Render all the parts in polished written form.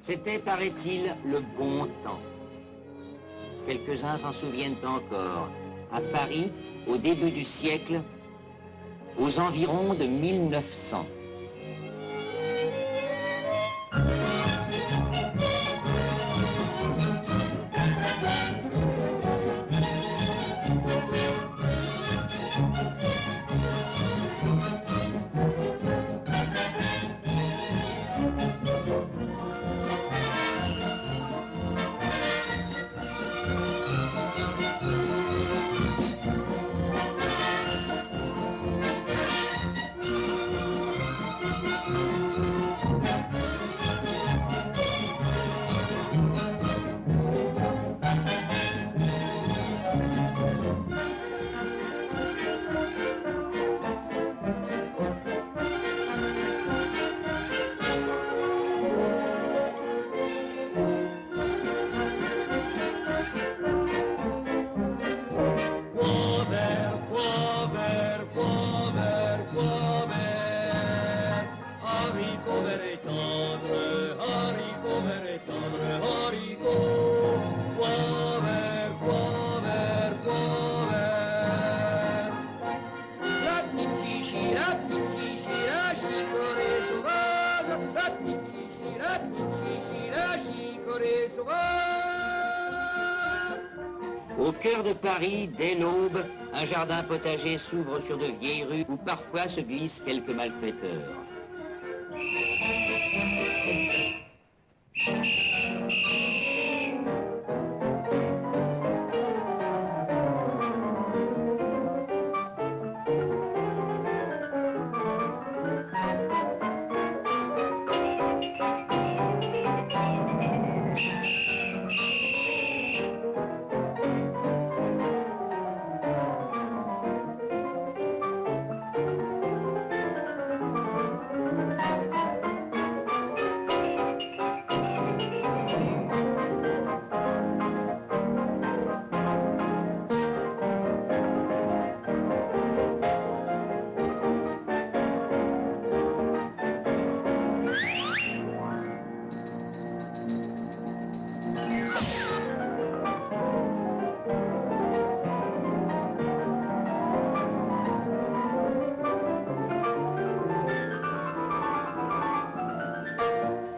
C'était, paraît-il, le bon temps. Quelques-uns s'en souviennent encore. À Paris, au début du siècle, aux environs de 1900. Au cœur de Paris, dès l'aube, un jardin potager s'ouvre sur de vieilles rues où parfois se glissent quelques malfaiteurs.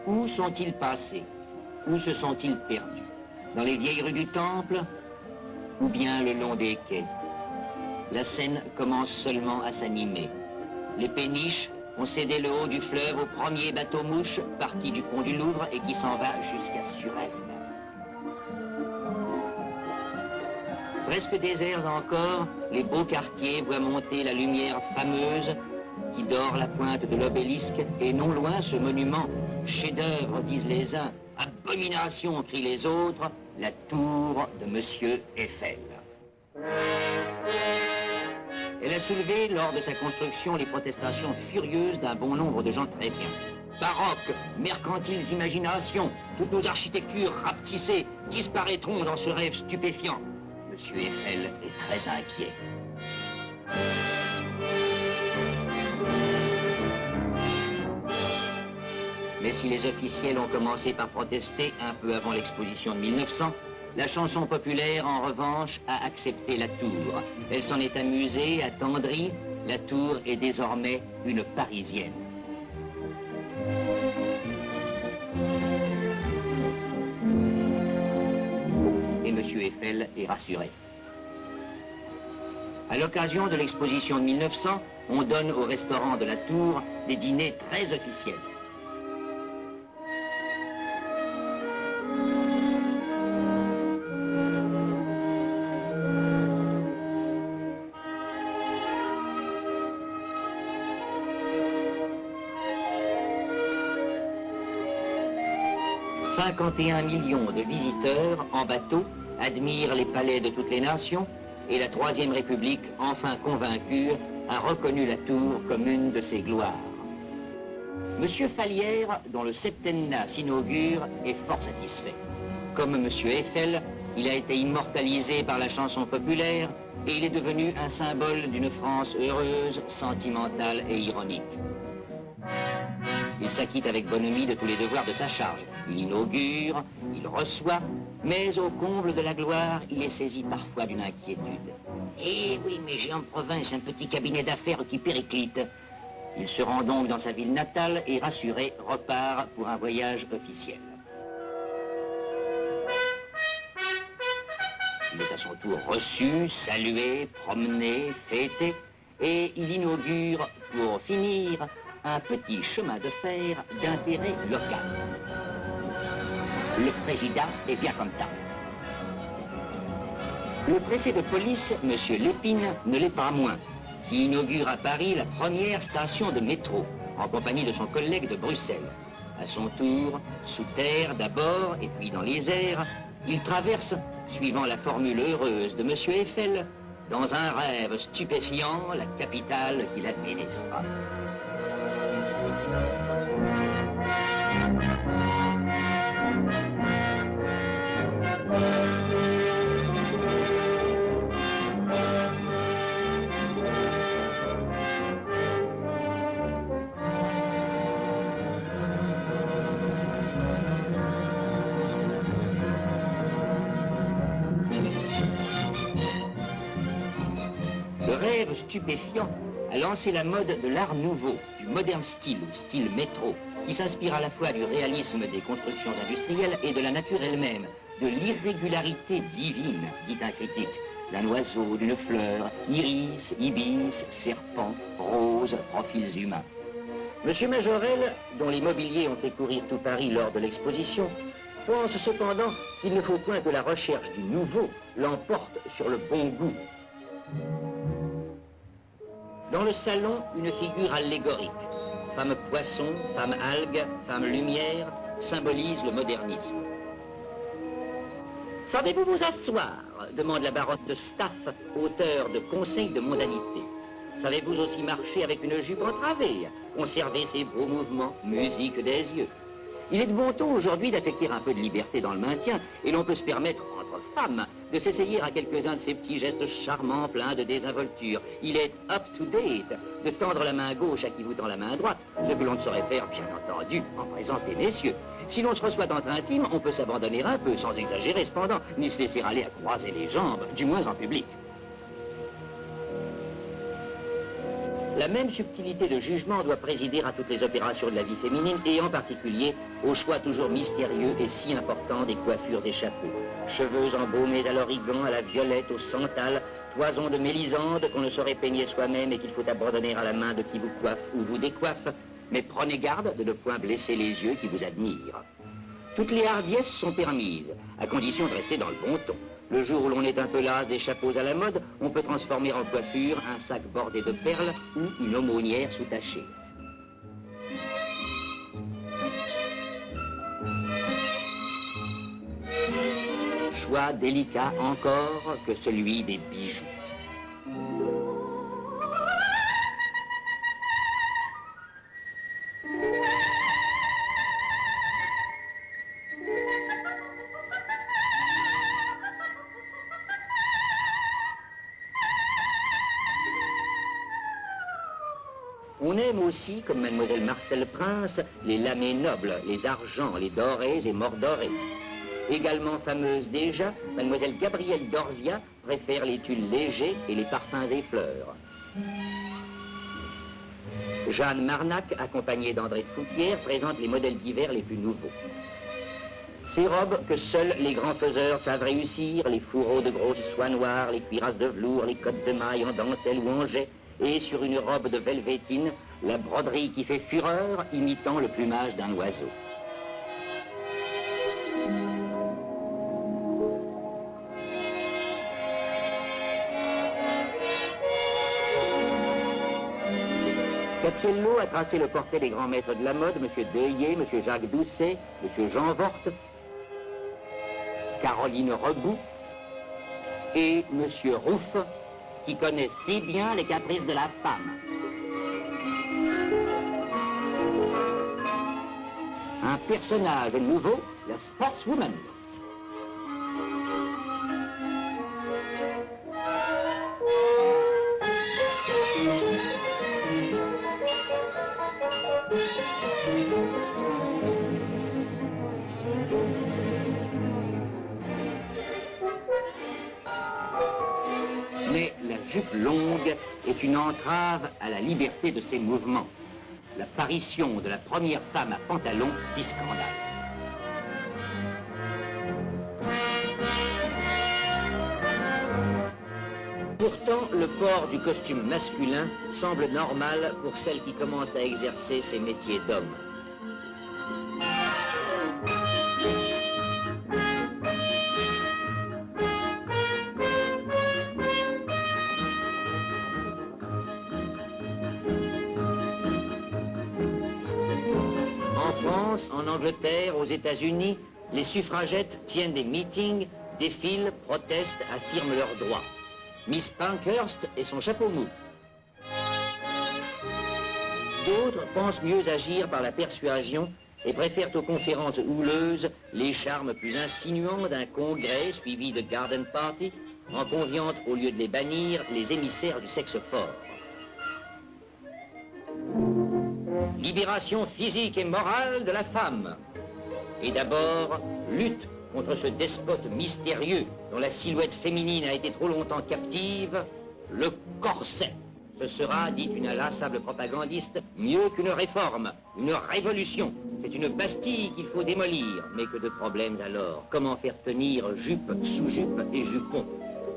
Où sont-ils passés? Où se sont-ils perdus? Dans les vieilles rues du Temple ou bien le long des quais? La Seine commence seulement à s'animer. Les péniches ont cédé le haut du fleuve au premier bateau-mouche parti du pont du Louvre et qui s'en va jusqu'à Suresnes. Presque déserts encore, les beaux quartiers voient monter la lumière fameuse qui dore la pointe de l'obélisque et non loin ce monument, chef-d'œuvre disent les uns, abomination crient les autres, la tour de Monsieur Eiffel. Elle a soulevé lors de sa construction les protestations furieuses d'un bon nombre de gens très bien. Baroque, mercantiles imaginations, toutes nos architectures rapetissées disparaîtront dans ce rêve stupéfiant. Monsieur Eiffel est très inquiet. Mais si les officiels ont commencé par protester un peu avant l'exposition de 1900, la chanson populaire, en revanche, a accepté la tour. Elle s'en est amusée, attendrie. La tour est désormais une Parisienne. Et M. Eiffel est rassuré. À l'occasion de l'exposition de 1900, on donne au restaurant de la Tour des dîners très officiels. « 51 millions de visiteurs en bateau admirent les palais de toutes les nations et la Troisième République, enfin convaincue, a reconnu la Tour comme une de ses gloires. Monsieur Fallières, dont le septennat s'inaugure, est fort satisfait. Comme Monsieur Eiffel, il a été immortalisé par la chanson populaire et il est devenu un symbole d'une France heureuse, sentimentale et ironique. il s'acquitte avec bonhomie de tous les devoirs de sa charge. Il inaugure, il reçoit, mais au comble de la gloire, il est saisi parfois d'une inquiétude. Eh oui, mais j'ai en province un petit cabinet d'affaires qui périclite. Il se rend donc dans sa ville natale et, rassuré, repart pour un voyage officiel. Il est à son tour reçu, salué, promené, fêté, et il inaugure, pour finir, un petit chemin de fer d'intérêt local. Le président est bien content. Le préfet de police, M. Lépine, ne l'est pas moins, qui inaugure à Paris la première station de métro, en compagnie de son collègue de Bruxelles. À son tour, sous terre d'abord, et puis dans les airs, il traverse, suivant la formule heureuse de M. Eiffel, dans un rêve stupéfiant, la capitale qu'il administre. Le rêve stupéfiant a lancé la mode de l'art nouveau, du moderne style ou style métro, qui s'inspire à la fois du réalisme des constructions industrielles et de la nature elle-même, de l'irrégularité divine, dit un critique, d'un oiseau, d'une fleur, iris, ibis, serpent, rose, profils humains. M. Majorel, dont les mobiliers ont fait courir tout Paris lors de l'exposition, pense cependant qu'il ne faut point que la recherche du nouveau l'emporte sur le bon goût. Dans le salon, une figure allégorique. Femme poisson, femme algue, femme lumière, symbolise le modernisme. Savez-vous vous asseoir demande la baronne de Staff, auteur de Conseils de mondanité. Savez-vous aussi marcher avec une jupe entravée, conserver ses beaux mouvements, musique des yeux. Il est de bon ton aujourd'hui d'affecter un peu de liberté dans le maintien, et l'on peut se permettre, entre femmes, de s'essayer à quelques-uns de ces petits gestes charmants, pleins de désinvolture. Il est up-to-date de tendre la main gauche à qui vous tend la main droite, ce que l'on ne saurait faire, bien entendu, en présence des messieurs. Si l'on se reçoit entre intimes, on peut s'abandonner un peu, sans exagérer cependant, ni se laisser aller à croiser les jambes, du moins en public. La même subtilité de jugement doit présider à toutes les opérations de la vie féminine et en particulier au choix toujours mystérieux et si important des coiffures et chapeaux. Cheveux embaumés à l'origan, à la violette, au santal, toisons de mélisande qu'on ne saurait peigner soi-même et qu'il faut abandonner à la main de qui vous coiffe ou vous décoiffe. Mais prenez garde de ne point blesser les yeux qui vous admirent. Toutes les hardiesses sont permises, à condition de rester dans le bon ton. Le jour où l'on est un peu las des chapeaux à la mode, on peut transformer en coiffure un sac bordé de perles ou une aumônière soutachée. Choix délicat encore que celui des bijoux. On aime aussi, comme mademoiselle Marcel Prince, les lamés nobles, les argents, les dorés et mordorés. Également fameuse déjà, mademoiselle Gabrielle Dorzia préfère les tulles légers et les parfums des fleurs. Jeanne Marnac, accompagnée d'André Fouquière, présente les modèles d'hiver les plus nouveaux. Ces robes que seuls les grands faiseurs savent réussir, les fourreaux de grosses soies noires, les cuirasses de velours, les cottes de mailles en dentelle ou en jet, et sur une robe de velvétine, la broderie qui fait fureur, imitant le plumage d'un oiseau. Cappiello a tracé le portrait des grands maîtres de la mode, M. Deuillet, M. Jacques Doucet, M. Jean Vorte, Caroline Rebout et M. Rouff, qui connaît si bien les caprices de la femme. Un personnage nouveau, la sportswoman. Mais la jupe longue est une entrave à la liberté de ses mouvements. L'apparition de la première femme à pantalon fit scandale. Pourtant, le port du costume masculin semble normal pour celles qui commencent à exercer ces métiers d'hommes. En France, en Angleterre, aux États-Unis, les suffragettes tiennent des meetings, défilent, protestent, affirment leurs droits. Miss Pankhurst et son chapeau mou. D'autres pensent mieux agir par la persuasion et préfèrent aux conférences houleuses les charmes plus insinuants d'un congrès suivi de garden party, en conviant au lieu de les bannir les émissaires du sexe fort. Libération physique et morale de la femme. Et d'abord, lutte contre ce despote mystérieux dont la silhouette féminine a été trop longtemps captive, le corset. Ce sera, dit une inlassable propagandiste, mieux qu'une réforme, une révolution. C'est une Bastille qu'il faut démolir. Mais que de problèmes alors. Comment faire tenir jupe, sous-jupe et jupon?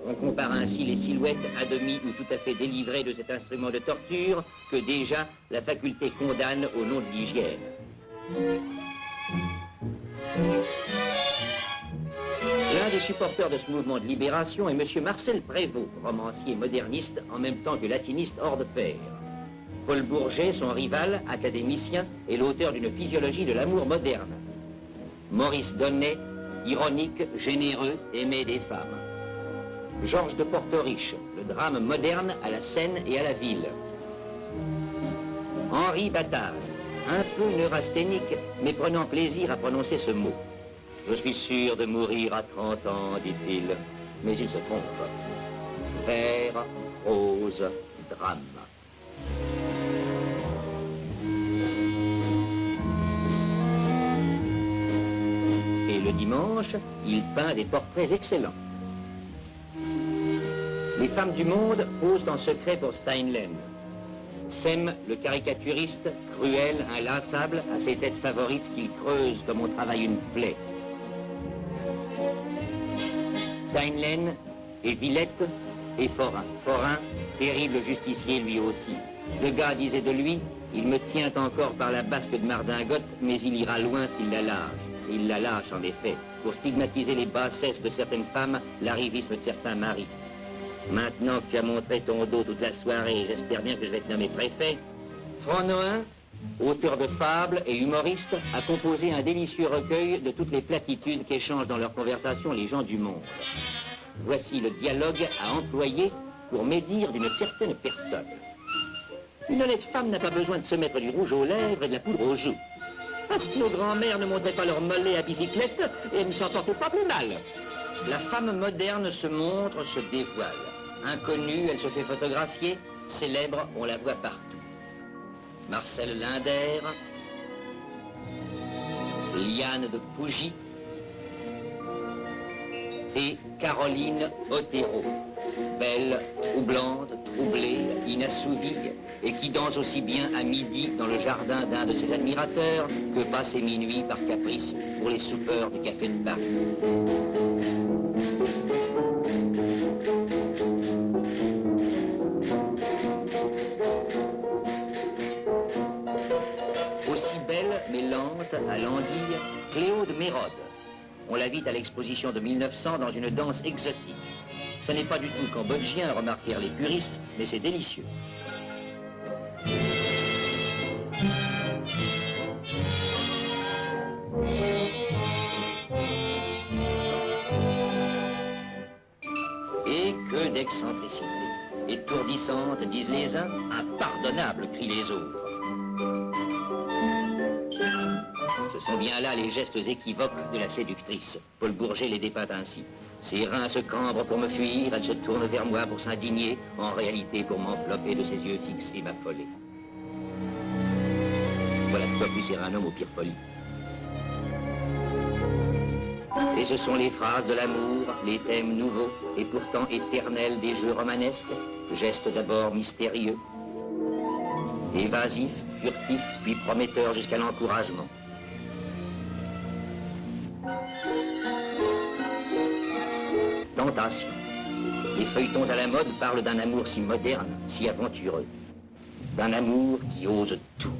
On compare ainsi les silhouettes à demi ou tout à fait délivrées de cet instrument de torture que déjà la faculté condamne au nom de l'hygiène. L'un des supporters de ce mouvement de libération est M. Marcel Prévost, romancier moderniste en même temps que latiniste hors de pair. Paul Bourget, son rival, académicien, est l'auteur d'une physiologie de l'amour moderne. Maurice Donnet, ironique, généreux, aimé des femmes. Georges de Portoriche, le drame moderne à la scène et à la ville. Henri Bataille, un peu neurasthénique, mais prenant plaisir à prononcer ce mot. Je suis sûr de mourir à 30 ans, dit-il, mais il se trompe. Vers, prose, drame. Et le dimanche, il peint des portraits excellents. Les femmes du monde posent en secret pour Steinlen. Sem, le caricaturiste, cruel, inlassable, a ses têtes favorites qu'il creuse comme on travaille une plaie. Steinlen et Villette et Forain. Forain, terrible justicier lui aussi. Le gars disait de lui, il me tient encore par la basque de Mardingote, mais il ira loin s'il la lâche. Il la lâche en effet, pour stigmatiser les bassesses de certaines femmes, l'arrivisme de certains maris. Maintenant que tu as montré ton dos toute la soirée, j'espère bien que je vais te nommer préfet. Fronoin, auteur de fables et humoriste, a composé un délicieux recueil de toutes les platitudes qu'échangent dans leur conversation les gens du monde. Voici le dialogue à employer pour médire d'une certaine personne. Une honnête femme n'a pas besoin de se mettre du rouge aux lèvres et de la poudre aux joues. Nos grands-mères ne montaient pas leur mollet à bicyclette et ne s'en portaient pas plus mal. La femme moderne se montre, se dévoile. Inconnue, elle se fait photographier. Célèbre, on la voit partout. Marcel Linder, Liane de Pougy et Caroline Otero, belle, troublante, troublée, inassouvie, et qui danse aussi bien à midi dans le jardin d'un de ses admirateurs que passé minuit par caprice pour les soupeurs du café de Paris. Aussi belle, mais lente, à languille, Cléode Mérode. On la vit à l'exposition de 1900 dans une danse exotique. Ce n'est pas du tout cambodgien, remarquèrent les puristes, mais c'est délicieux. Et que d'excentricité. Étourdissante, disent les uns, impardonnable, crient les autres. Ce sont bien là les gestes équivoques de la séductrice. Paul Bourget les dépeint ainsi. Ses reins se cambrent pour me fuir, elle se tourne vers moi pour s'indigner, en réalité pour m'envelopper de ses yeux fixes et m'affoler. Voilà de quoi puisser un homme au pire folie. Et ce sont les phrases de l'amour, les thèmes nouveaux et pourtant éternels des jeux romanesques, gestes d'abord mystérieux, évasifs, furtifs, puis prometteurs jusqu'à l'encouragement. Tentation. Les feuilletons à la mode parlent d'un amour si moderne, si aventureux. D'un amour qui ose tout.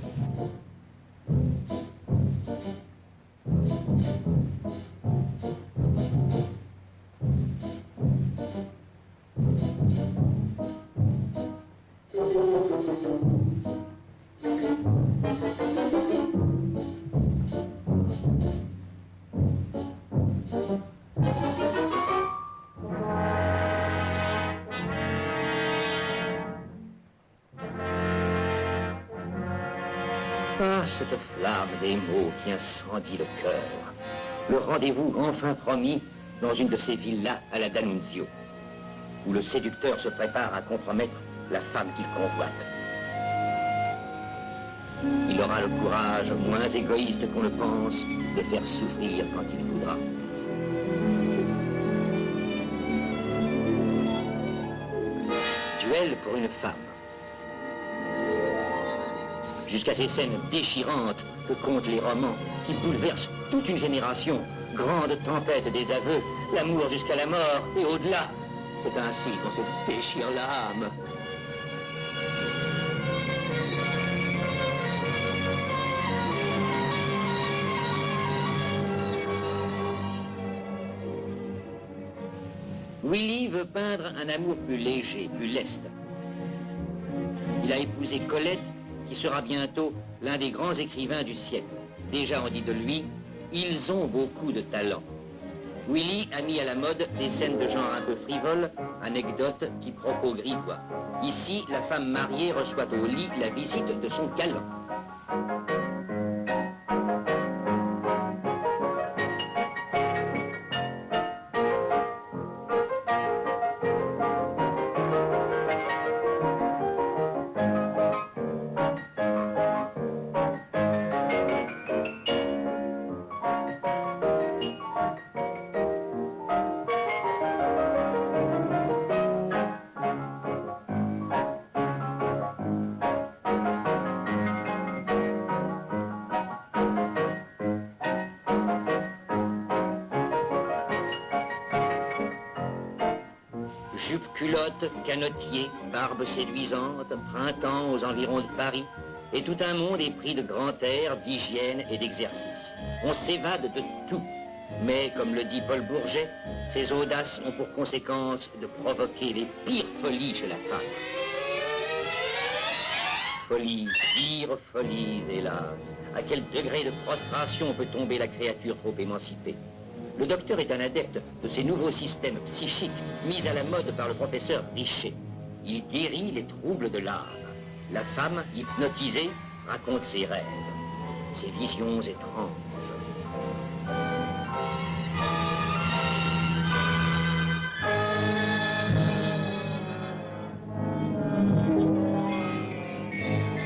Ah, cette flamme des mots qui incendie le cœur. Le rendez-vous enfin promis dans une de ces villas à la D'Annunzio, où le séducteur se prépare à compromettre la femme qu'il convoite. Il aura le courage, moins égoïste qu'on le pense, de faire souffrir quand il voudra. Duel pour une femme. Jusqu'à ces scènes déchirantes que comptent les romans, qui bouleversent toute une génération. Grande tempête des aveux, l'amour jusqu'à la mort et au-delà. C'est ainsi qu'on se déchire l'âme. Willy veut peindre un amour plus léger, plus leste. Il a épousé Colette, qui sera bientôt l'un des grands écrivains du siècle. Déjà on dit de lui, ils ont beaucoup de talent. Willy a mis à la mode des scènes de genre un peu frivoles, anecdotes, quiproquos grivois. Ici, la femme mariée reçoit au lit la visite de son galant. Jupe culotte, canotier, barbe séduisante, printemps aux environs de Paris, et tout un monde est pris de grand air, d'hygiène et d'exercice. On s'évade de tout, mais comme le dit Paul Bourget, ces audaces ont pour conséquence de provoquer les pires folies chez la femme. Folie, pire folie, hélas. À quel degré de prostration peut tomber la créature trop émancipée? Le docteur est un adepte de ces nouveaux systèmes psychiques mis à la mode par le professeur Richer. Il guérit les troubles de l'âme. La femme, hypnotisée, raconte ses rêves, ses visions étranges.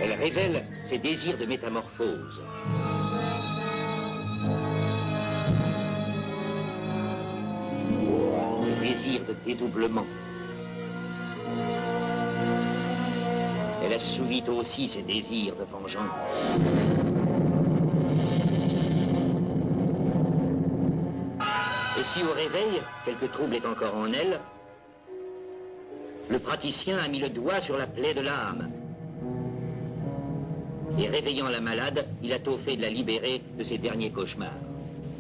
Elle révèle ses désirs de métamorphose. Désir de dédoublement. Elle assouvit aussi ses désirs de vengeance. Et si au réveil, quelque trouble est encore en elle, le praticien a mis le doigt sur la plaie de l'âme. Et réveillant la malade, il a tôt fait de la libérer de ses derniers cauchemars.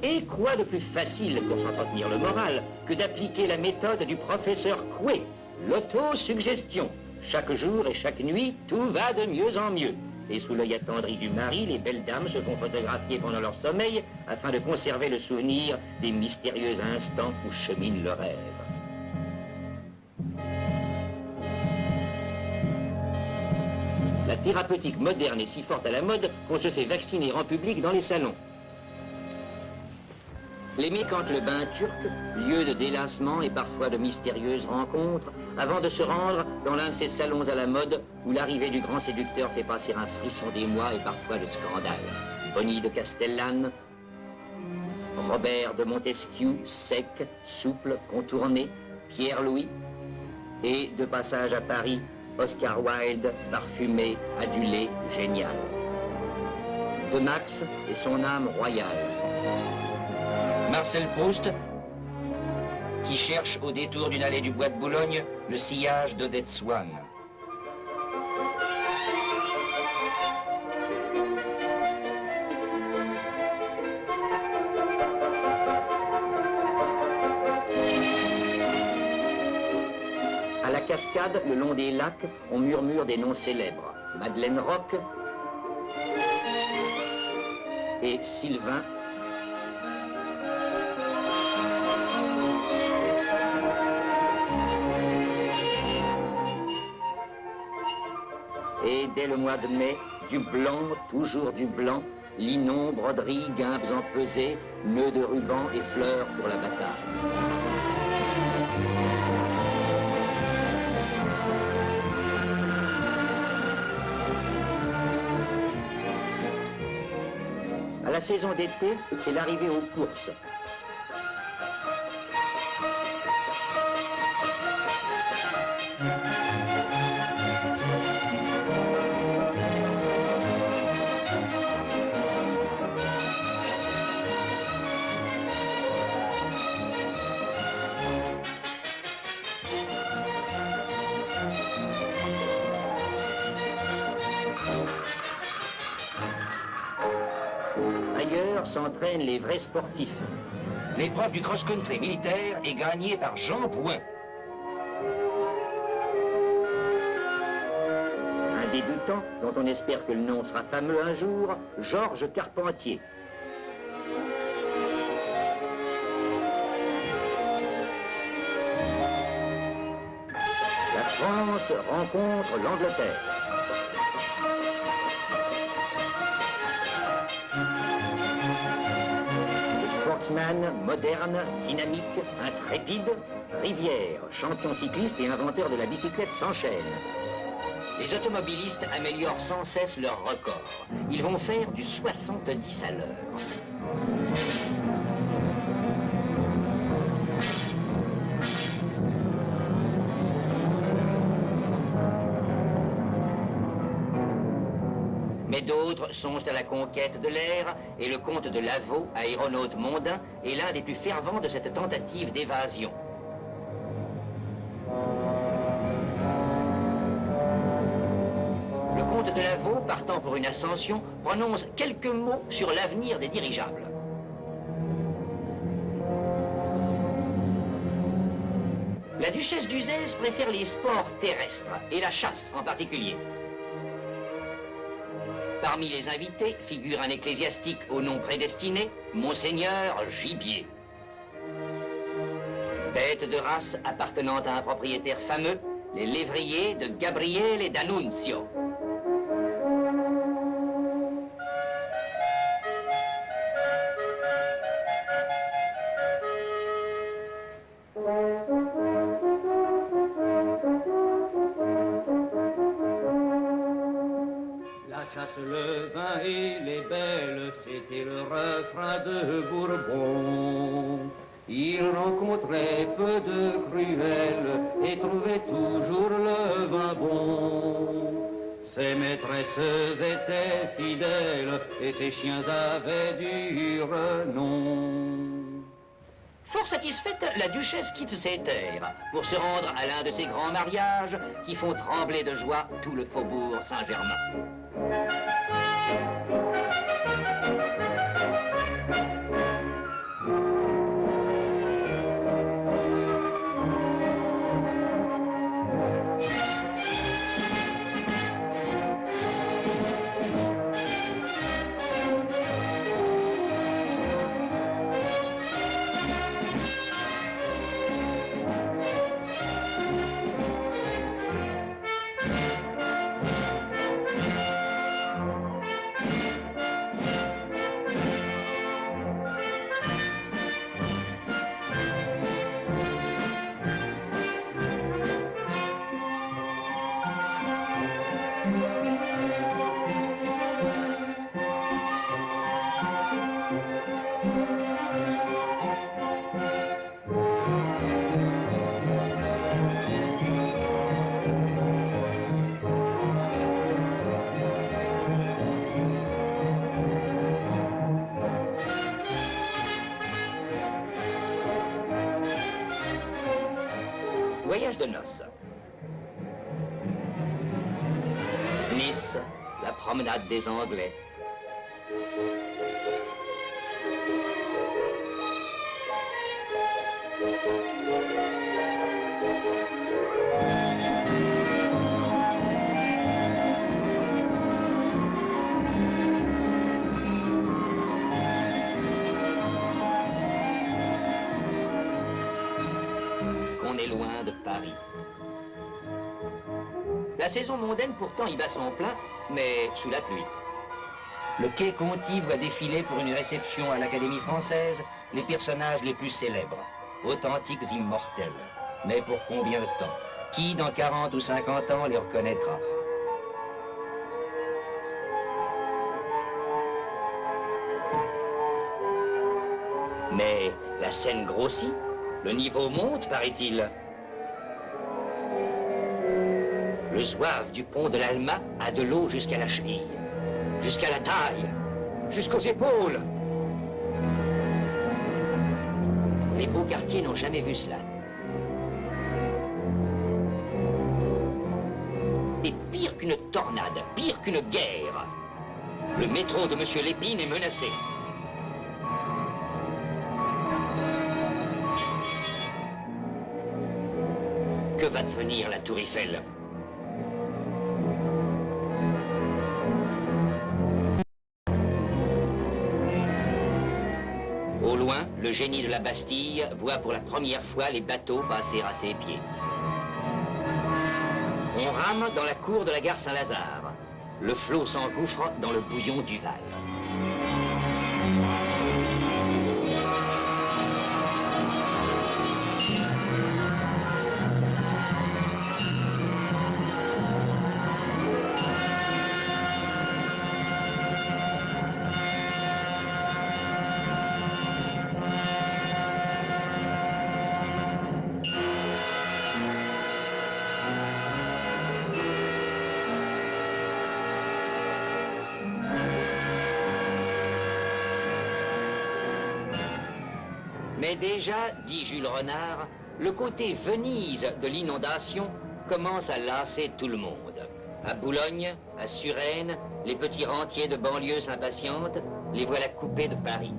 Et quoi de plus facile pour s'entretenir le moral que d'appliquer la méthode du professeur Coué, l'autosuggestion. Chaque jour et chaque nuit, tout va de mieux en mieux. Et sous l'œil attendri du mari, les belles dames se font photographier pendant leur sommeil afin de conserver le souvenir des mystérieux instants où chemine le rêve. La thérapeutique moderne est si forte à la mode qu'on se fait vacciner en public dans les salons. Les mécante le bain turc, lieu de délassement et parfois de mystérieuses rencontres, avant de se rendre dans l'un de ces salons à la mode où l'arrivée du grand séducteur fait passer un frisson d'émoi et parfois de scandale. Bonnie de Castellane, Robert de Montesquieu, sec, souple, contourné, Pierre-Louis, et, de passage à Paris, Oscar Wilde, parfumé, adulé, génial. De Max et son âme royale. Marcel Proust, qui cherche au détour d'une allée du bois de Boulogne le sillage d'Odette Swann. À la cascade, le long des lacs, on murmure des noms célèbres. Madeleine Roque et Sylvain. Et dès le mois de mai, du blanc, toujours du blanc, linon, broderie, guimpes empesées, nœuds de ruban et fleurs pour la bataille. À la saison d'été, c'est l'arrivée aux courses. Ailleurs s'entraînent les vrais sportifs. L'épreuve du cross-country militaire est gagnée par Jean Bouin. Un débutant dont on espère que le nom sera fameux un jour, Georges Carpentier. La France rencontre l'Angleterre. Sportsman, moderne, dynamique, intrépide, Rivière, champion cycliste et inventeur de la bicyclette s'enchaînent. Les automobilistes améliorent sans cesse leur record. Ils vont faire du 70 à l'heure. Mais d'autres songent à la conquête de l'air, et le comte de Lavaux, aéronaute mondain, est l'un des plus fervents de cette tentative d'évasion. Le comte de Lavaux, partant pour une ascension, prononce quelques mots sur l'avenir des dirigeables. La duchesse d'Uzès préfère les sports terrestres, et la chasse en particulier. Parmi les invités figure un ecclésiastique au nom prédestiné, Monseigneur Gibier. Bête de race appartenant à un propriétaire fameux, les lévriers de Gabriele et d'Annunzio. Chasse le vin et les belles, c'était le refrain de Bourbon. Il rencontrait peu de cruelles et trouvait toujours le vin bon. Ses maîtresses étaient fidèles et ses chiens avaient du renom. Fort satisfaite, la duchesse quitte ses terres pour se rendre à l'un de ces grands mariages qui font trembler de joie tout le faubourg Saint-Germain. Voyage de noces. Nice, la promenade des Anglais. Qu'on est loin de Paris. La saison mondaine pourtant y bat son plein, mais sous la pluie. Le quai Conti voit défiler pour une réception à l'Académie française les personnages les plus célèbres, authentiques immortels. Mais pour combien de temps? Qui, dans 40 ou 50 ans, les reconnaîtra? Mais la scène grossit, le niveau monte, paraît-il. Le zouave du pont de l'Alma a de l'eau jusqu'à la cheville, jusqu'à la taille, jusqu'aux épaules. Les beaux quartiers n'ont jamais vu cela. Et pire qu'une tornade, pire qu'une guerre, le métro de Monsieur Lépine est menacé. Que va devenir la Tour Eiffel? Au loin, le génie de la Bastille voit pour la première fois les bateaux passer à ses pieds. On rame dans la cour de la gare Saint-Lazare. Le flot s'engouffre dans le bouillon du Val. Mais déjà, dit Jules Renard, le côté Venise de l'inondation commence à lasser tout le monde. À Boulogne, à Suresnes, les petits rentiers de banlieue s'impatientent, les voilà coupés de Paris.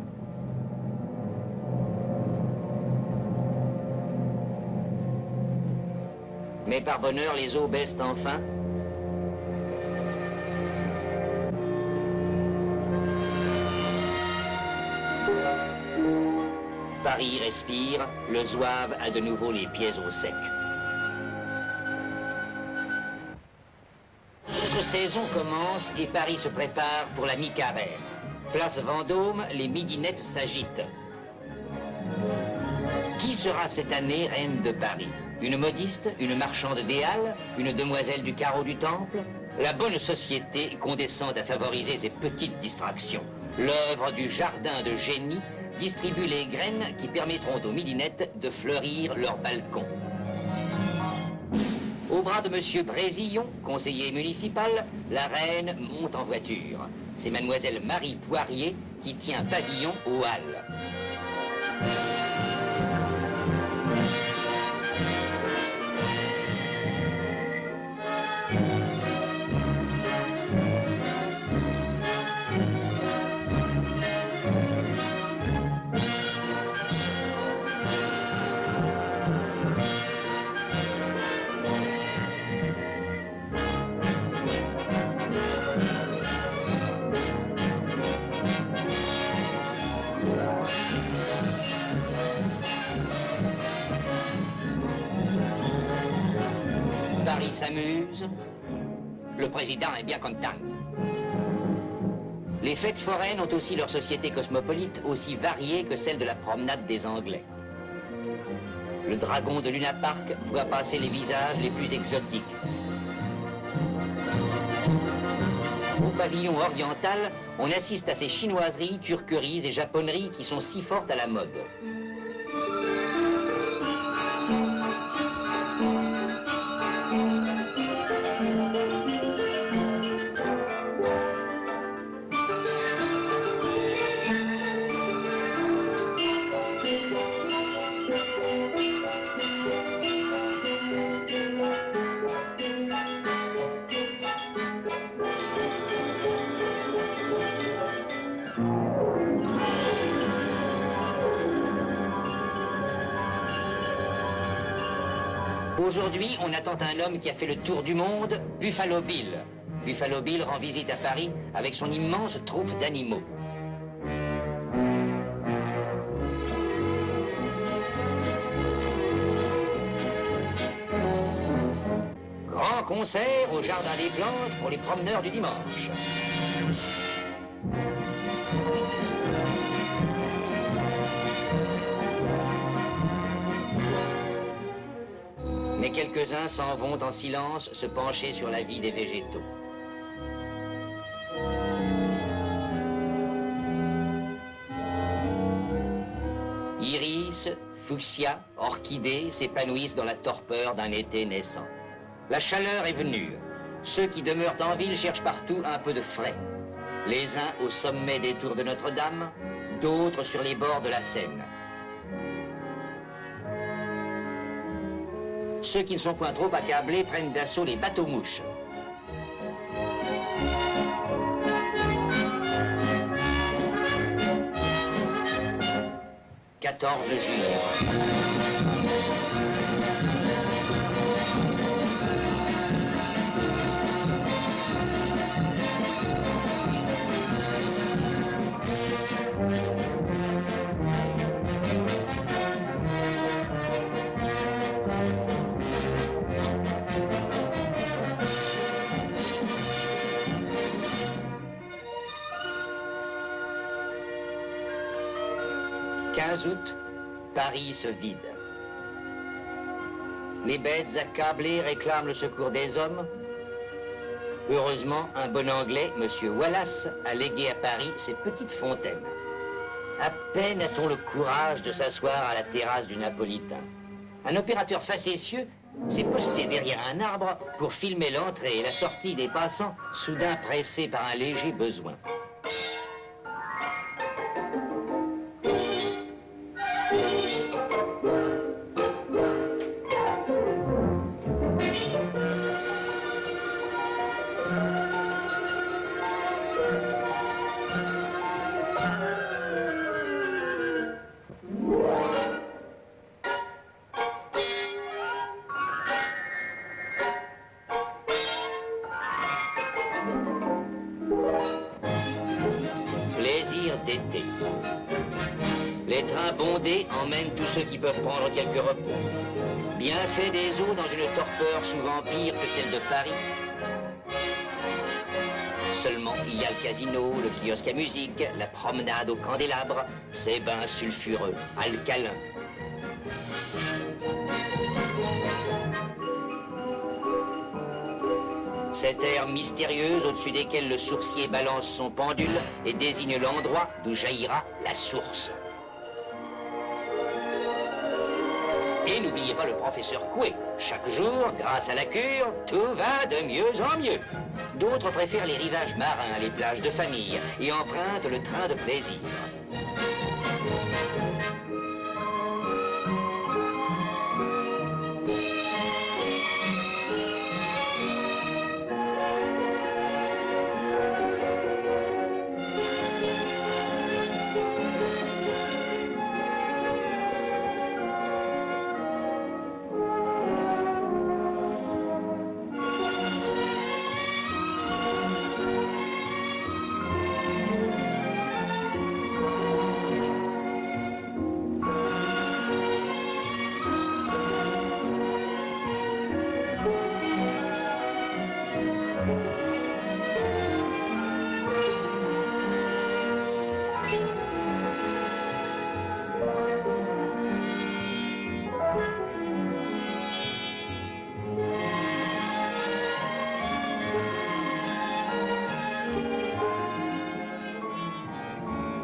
Mais par bonheur, les eaux baissent enfin. Paris respire, le zouave a de nouveau les pieds au sec. Notre saison commence et Paris se prépare pour la mi-carême. Place Vendôme, les midinettes s'agitent. Qui sera cette année reine de Paris? Une modiste, une marchande des Halles, une demoiselle du carreau du Temple? La bonne société condescend à favoriser ces petites distractions. L'œuvre du jardin de génie distribue les graines qui permettront aux midinettes de fleurir leur balcon. Au bras de Monsieur Brésillon, conseiller municipal, la reine monte en voiture. C'est mademoiselle Marie Poirier qui tient pavillon aux Halles. Paris s'amuse, le président est bien content. Les fêtes foraines ont aussi leur société cosmopolite, aussi variée que celle de la promenade des Anglais. Le dragon de Luna Park voit passer les visages les plus exotiques. Au pavillon oriental, on assiste à ces chinoiseries, turqueries et japonneries qui sont si fortes à la mode. Aujourd'hui, on attend un homme qui a fait le tour du monde, Buffalo Bill. Buffalo Bill rend visite à Paris avec son immense troupe d'animaux. Grand concert au Jardin des Plantes pour les promeneurs du dimanche. Mais quelques-uns s'en vont en silence se pencher sur la vie des végétaux. Iris, fuchsia, orchidées s'épanouissent dans la torpeur d'un été naissant. La chaleur est venue. Ceux qui demeurent en ville cherchent partout un peu de frais. Les uns au sommet des tours de Notre-Dame, d'autres sur les bords de la Seine. Ceux qui ne sont point trop accablés prennent d'assaut les bateaux-mouches. « 14 juillet. Août, Paris se vide. Les bêtes accablées réclament le secours des hommes. Heureusement, un bon Anglais, M. Wallace, a légué à Paris ses petites fontaines. À peine a-t-on le courage de s'asseoir à la terrasse du Napolitain. Un opérateur facétieux s'est posté derrière un arbre pour filmer l'entrée et la sortie des passants, soudain pressés par un léger besoin. D'été. Les trains bondés emmènent tous ceux qui peuvent prendre quelques repos. Bienfait des eaux dans une torpeur souvent pire que celle de Paris. Seulement, il y a le casino, le kiosque à musique, la promenade au candélabre, ces bains sulfureux, alcalins. Cette aire mystérieuse au-dessus desquelles le sourcier balance son pendule et désigne l'endroit d'où jaillira la source. Et n'oubliez pas le professeur Coué. Chaque jour, grâce à la cure, tout va de mieux en mieux. D'autres préfèrent les rivages marins, les plages de famille et empruntent le train de plaisir.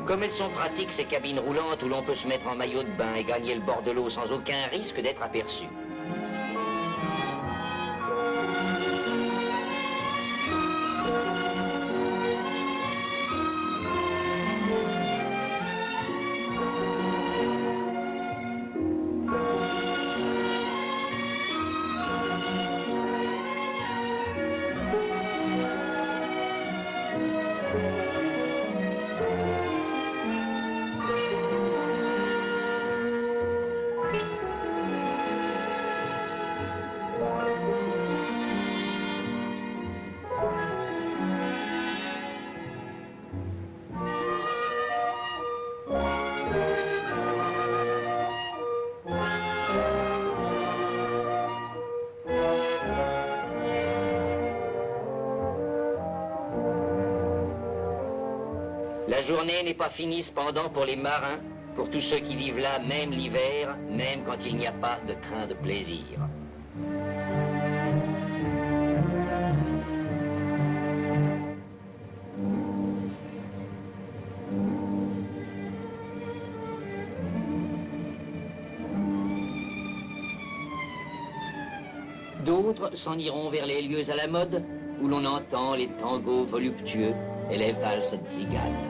Comme elles sont pratiques, ces cabines roulantes où l'on peut se mettre en maillot de bain et gagner le bord de l'eau sans aucun risque d'être aperçu. La journée n'est pas finie cependant pour les marins, pour tous ceux qui vivent là, même l'hiver, même quand il n'y a pas de train de plaisir. D'autres s'en iront vers les lieux à la mode, où l'on entend les tangos voluptueux et les valses tziganes.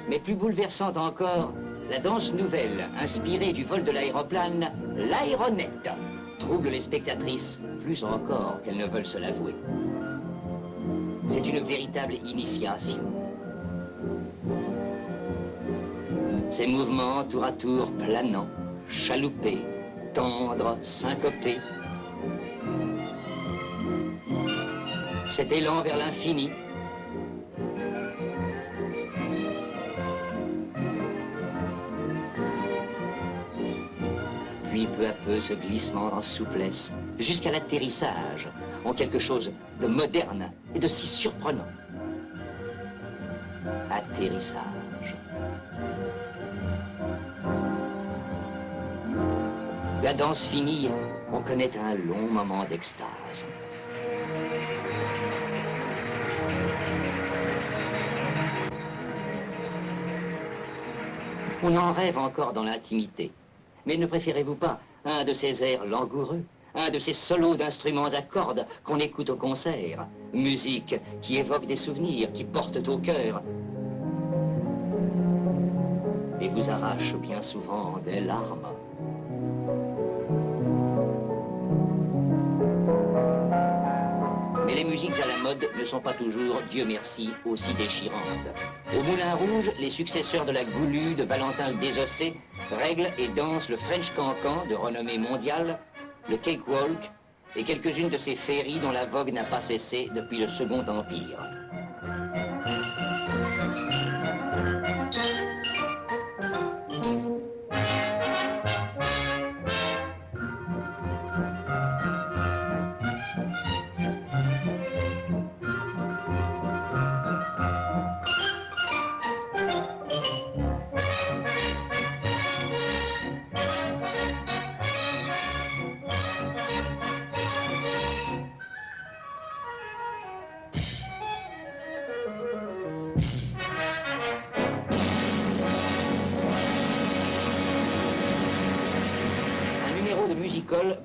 Mais plus bouleversante encore, la danse nouvelle, inspirée du vol de l'aéroplane, l'aéronette, trouble les spectatrices plus encore qu'elles ne veulent se l'avouer. C'est une véritable initiation. Ces mouvements tour à tour planants, chaloupés, tendres, syncopés. Cet élan vers l'infini. Puis peu à peu ce glissement en souplesse, jusqu'à l'atterrissage, en quelque chose de moderne et de si surprenant. Atterrissage. La danse finie, on connaît un long moment d'extase. On en rêve encore dans l'intimité. Mais ne préférez-vous pas un de ces airs langoureux, un de ces solos d'instruments à cordes qu'on écoute au concert? Musique qui évoque des souvenirs, qui portent au cœur et vous arrache bien souvent des larmes. Mais les musiques à la mode ne sont pas toujours, Dieu merci, aussi déchirantes. Au Moulin Rouge, les successeurs de la Goulue de Valentin le Désossé règlent et dansent le French Cancan de renommée mondiale, le Cakewalk et quelques-unes de ces féeries dont la vogue n'a pas cessé depuis le Second Empire.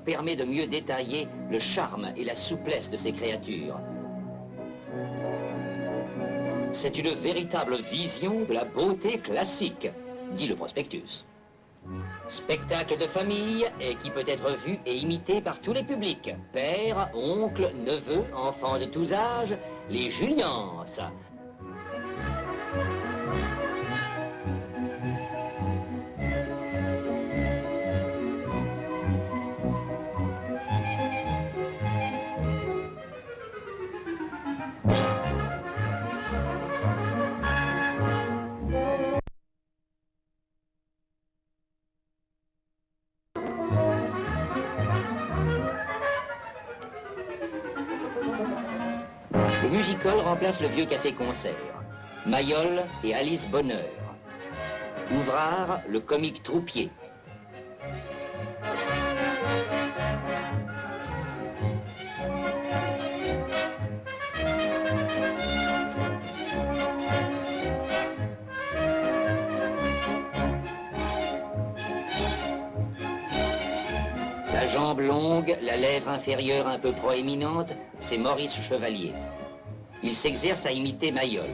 Permet de mieux détailler le charme et la souplesse de ces créatures. C'est une véritable vision de la beauté classique, dit le prospectus. Spectacle de famille et qui peut être vu et imité par tous les publics. Pères, oncles, neveux, enfants de tous âges, les Julians. Le music-hall remplace le vieux café-concert. Mayol et Alice Bonheur. Ouvrard, le comique troupier. La jambe longue, la lèvre inférieure un peu proéminente, c'est Maurice Chevalier. Il s'exerce à imiter Mayol.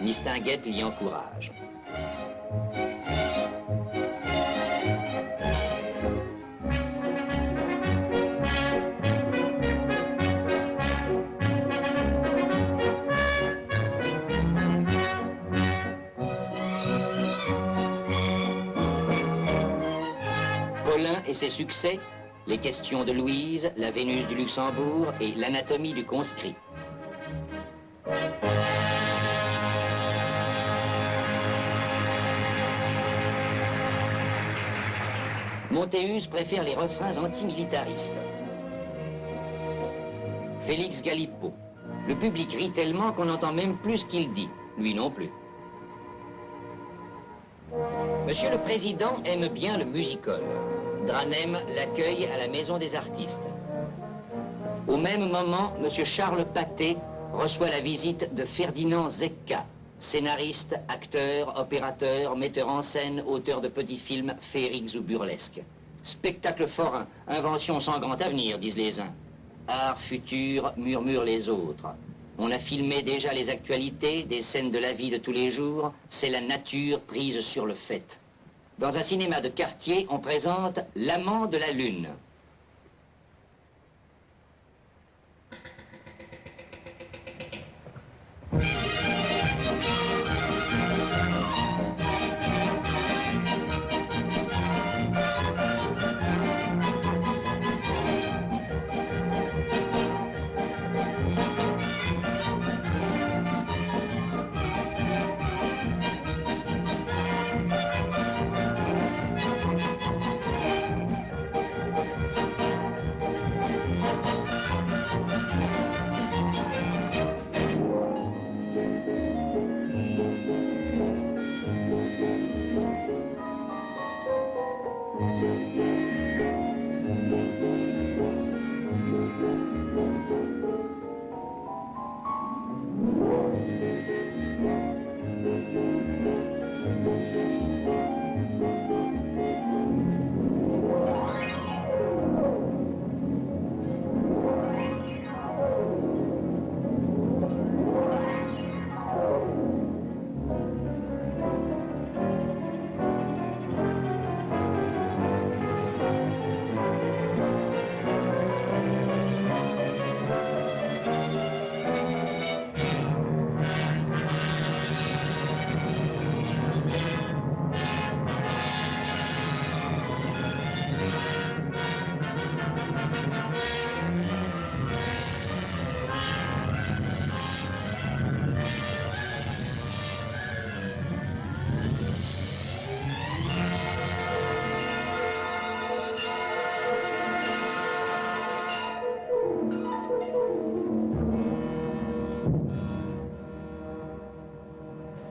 Mistinguett l'y encourage. Colin et ses succès, les questions de Louise, la Vénus du Luxembourg et l'anatomie du conscrit. Montéus préfère les refrains antimilitaristes. Félix Galipeau. Le public rit tellement qu'on n'entend même plus ce qu'il dit. Lui non plus. Monsieur le Président aime bien le music-hall. Dranem l'accueille à la Maison des Artistes. Au même moment, Monsieur Charles Pathé reçoit la visite de Ferdinand Zecca, scénariste, acteur, opérateur, metteur en scène, auteur de petits films féeriques ou burlesques. Spectacle forain, invention sans grand avenir, disent les uns. Art futur, murmurent les autres. On a filmé déjà les actualités, des scènes de la vie de tous les jours. C'est la nature prise sur le fait. Dans un cinéma de quartier, on présente L'amant de la lune.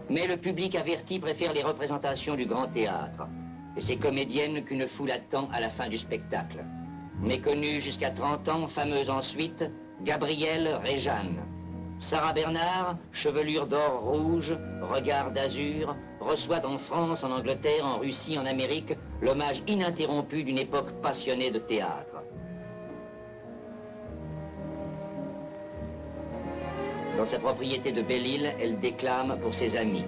Mais le public averti préfère les représentations du grand théâtre et ces comédiennes qu'une foule attend à la fin du spectacle. Méconnue jusqu'à 30 ans, fameuse ensuite, Gabrielle Réjeanne. Sarah Bernard, chevelure d'or rouge, regard d'azur, reçoit en France, en Angleterre, en Russie, en Amérique, l'hommage ininterrompu d'une époque passionnée de théâtre. Dans sa propriété de Belle-Île, elle déclame pour ses amis.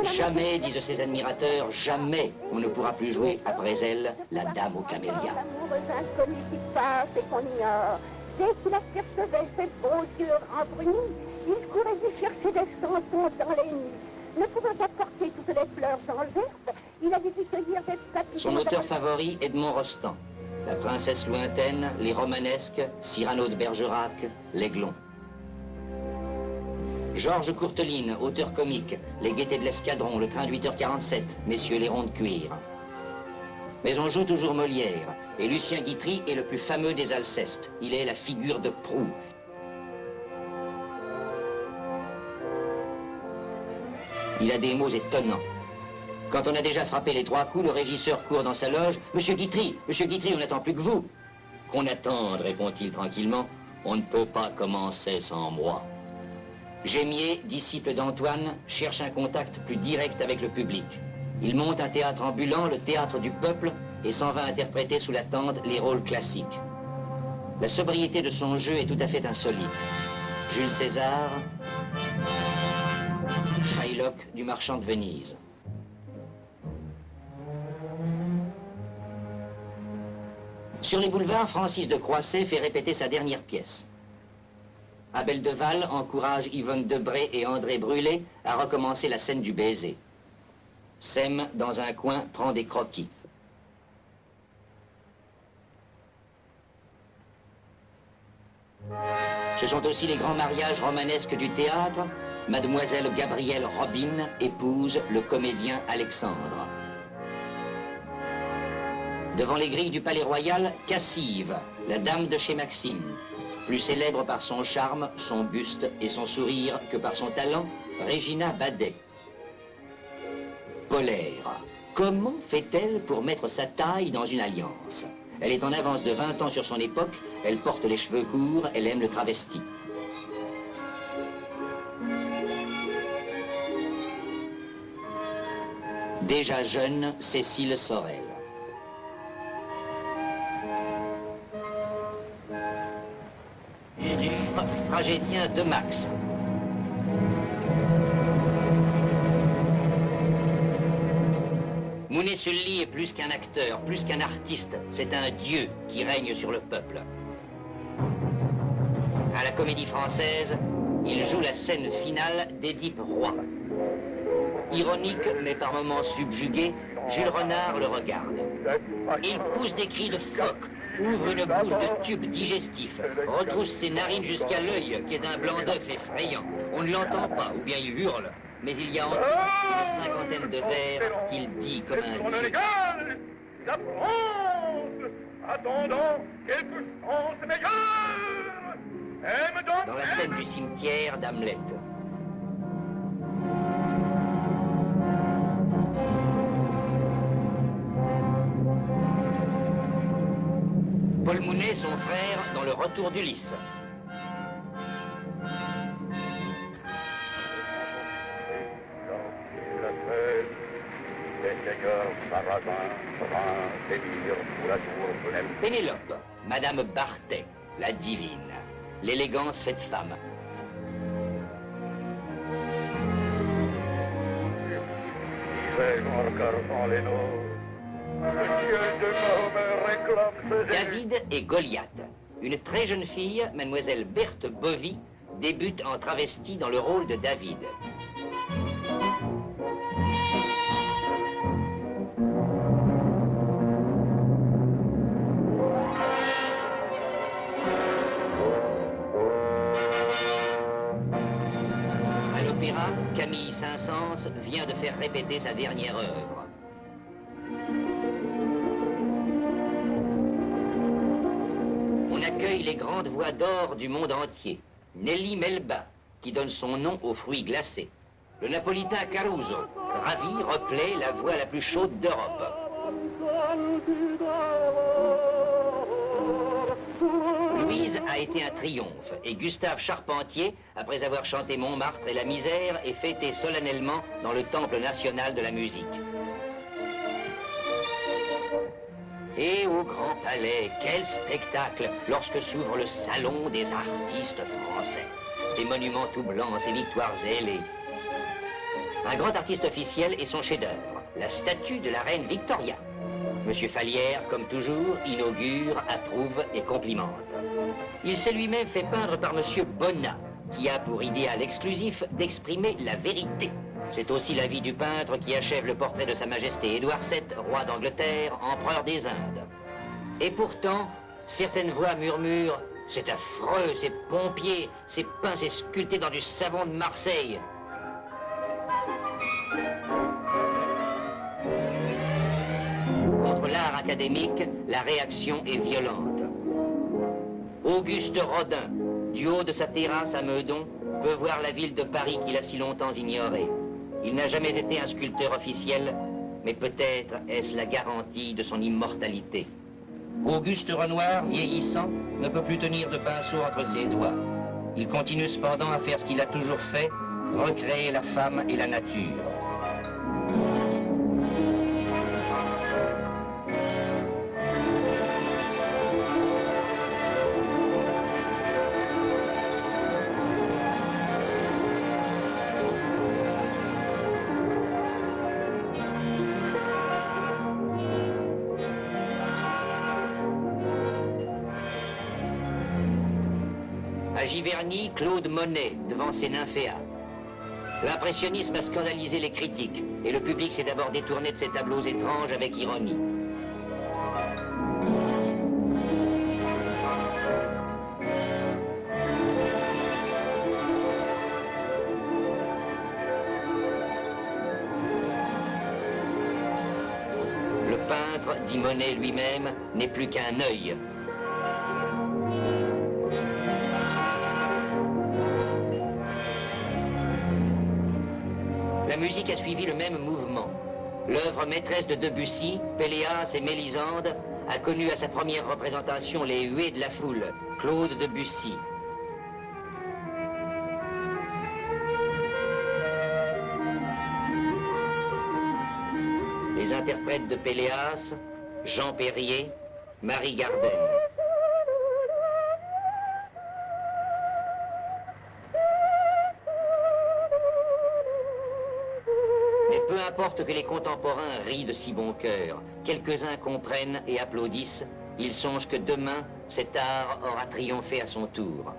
Jamais, disent ses admirateurs, jamais on ne pourra plus jouer après elle la dame aux camélias. Dès qu'il apercevait ses beaux yeux embrunis, il courait lui chercher des chansons dans les nuits. Ne pouvant apporter toutes les fleurs dans l'herbe, il avait dû cueillir des papillons. Son auteur favori, Edmond Rostand. La princesse lointaine, les romanesques, Cyrano de Bergerac, l'Aiglon. Georges Courteline, auteur comique, Les Gaîtés de l'Escadron, Le Train de 8h47, Messieurs les Ronds de Cuir. Mais on joue toujours Molière, et Lucien Guitry est le plus fameux des Alcestes. Il est la figure de proue. Il a des mots étonnants. Quand on a déjà frappé les 3 coups, le régisseur court dans sa loge. « Monsieur Guitry, on n'attend plus que vous. » « Qu'on attende, répond-il tranquillement. On ne peut pas commencer sans moi. » Gémier, disciple d'Antoine, cherche un contact plus direct avec le public. Il monte un théâtre ambulant, le théâtre du peuple, et s'en va interpréter sous la tente les rôles classiques. La sobriété de son jeu est tout à fait insolite. Jules César, Shylock du Marchand de Venise. Sur les boulevards, Francis de Croisset fait répéter sa dernière pièce. Abel Deval encourage Yvonne Debré et André Brûlé à recommencer la scène du baiser. Sem, dans un coin, prend des croquis. Ce sont aussi les grands mariages romanesques du théâtre. Mademoiselle Gabrielle Robin épouse le comédien Alexandre. Devant les grilles du Palais Royal, Cassive, la dame de chez Maxime. Plus célèbre par son charme, son buste et son sourire que par son talent, Régina Badet. Polaire. Comment fait-elle pour mettre sa taille dans une alliance? Elle est en avance de 20 ans sur son époque, elle porte les cheveux courts, elle aime le travesti. Déjà jeune, Cécile Sorel. Tragédien de Max. Mounet-Sully est plus qu'un acteur, plus qu'un artiste. C'est un dieu qui règne sur le peuple. À la Comédie Française, il joue la scène finale d'Édipe Roi. Ironique, mais par moments subjugué, Jules Renard le regarde. Il pousse des cris de phoque, ouvre une bouche de tube digestif, retrousse ses narines jusqu'à l'œil, qui est d'un blanc d'œuf effrayant. On ne l'entend pas, ou bien il hurle. Mais il y a en plus une cinquantaine de vers qu'il dit comme un dieu. La France, attendant quelque chose meilleur, aime donc... Dans la scène du cimetière d'Hamlet. Paul Mounet, son frère, dans Le Retour d'Ulysse. Pénélope, Madame Barthès, la divine, l'élégance faite femme. David et Goliath. Une très jeune fille, mademoiselle Berthe Bovy, débute en travesti dans le rôle de David. À l'opéra, Camille Saint-Saëns vient de faire répéter sa dernière œuvre. On accueille les grandes voix d'or du monde entier. Nelly Melba, qui donne son nom aux fruits glacés. Le napolitain Caruso, ravi, replaît la voix la plus chaude d'Europe. Louise a été un triomphe et Gustave Charpentier, après avoir chanté Montmartre et la misère, est fêté solennellement dans le Temple national de la musique. Et au Grand Palais, quel spectacle lorsque s'ouvre le salon des artistes français. Ces monuments tout blancs, ces victoires ailées. Un grand artiste officiel et son chef-d'œuvre, la statue de la reine Victoria. Monsieur Fallières, comme toujours, inaugure, approuve et complimente. Il s'est lui-même fait peindre par Monsieur Bonnat, qui a pour idéal exclusif d'exprimer la vérité. C'est aussi l'avis du peintre qui achève le portrait de Sa Majesté Édouard VII, roi d'Angleterre, empereur des Indes. Et pourtant, certaines voix murmurent « C'est affreux, c'est pompier, c'est peint, c'est sculpté dans du savon de Marseille ». Contre l'art académique, la réaction est violente. Auguste Rodin, du haut de sa terrasse à Meudon, peut voir la ville de Paris qu'il a si longtemps ignorée. Il n'a jamais été un sculpteur officiel, mais peut-être est-ce la garantie de son immortalité. Auguste Renoir, vieillissant, ne peut plus tenir de pinceau entre ses doigts. Il continue cependant à faire ce qu'il a toujours fait, recréer la femme et la nature. À Giverny, Claude Monet devant ses nymphéas. L'impressionnisme a scandalisé les critiques et le public s'est d'abord détourné de ces tableaux étranges avec ironie. Le peintre, dit Monet lui-même, n'est plus qu'un œil. La musique a suivi le même mouvement. L'œuvre maîtresse de Debussy, Péléas et Mélisande, a connu à sa première représentation les huées de la foule, Claude Debussy. Les interprètes de Péléas, Jean Perrier, Marie Gardel. Mais peu importe que les contemporains rient de si bon cœur, quelques-uns comprennent et applaudissent, ils songent que demain, cet art aura triomphé à son tour.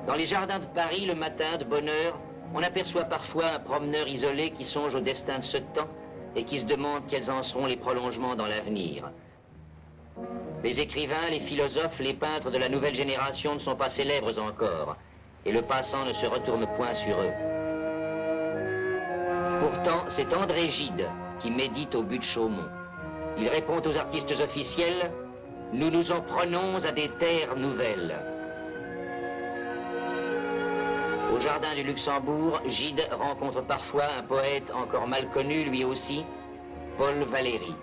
Dans les jardins de Paris, le matin, de bonne heure, on aperçoit parfois un promeneur isolé qui songe au destin de ce temps et qui se demande quels en seront les prolongements dans l'avenir. Les écrivains, les philosophes, les peintres de la nouvelle génération ne sont pas célèbres encore, et le passant ne se retourne point sur eux. Pourtant, c'est André Gide qui médite au but de Chaumont. Il répond aux artistes officiels « Nous nous en prenons à des terres nouvelles ». Au jardin du Luxembourg, Gide rencontre parfois un poète encore mal connu, lui aussi, Paul Valéry.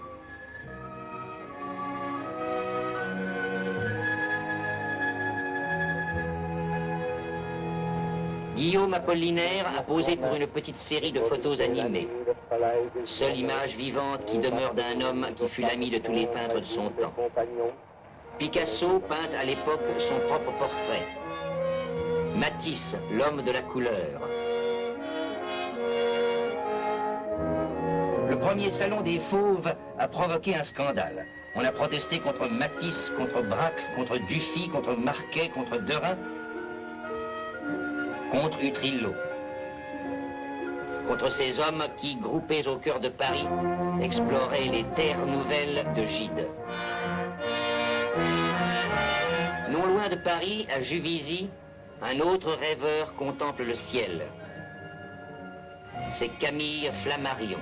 Guillaume Apollinaire a posé pour une petite série de photos animées. Seule image vivante qui demeure d'un homme qui fut l'ami de tous les peintres de son temps. Picasso peint à l'époque son propre portrait. Matisse, l'homme de la couleur. Le premier salon des Fauves a provoqué un scandale. On a protesté contre Matisse, contre Braque, contre Dufy, contre Marquet, contre Derain, contre Utrillo. Contre ces hommes qui, groupés au cœur de Paris, exploraient les terres nouvelles de Gide. Non loin de Paris, à Juvisy, un autre rêveur contemple le ciel. C'est Camille Flammarion.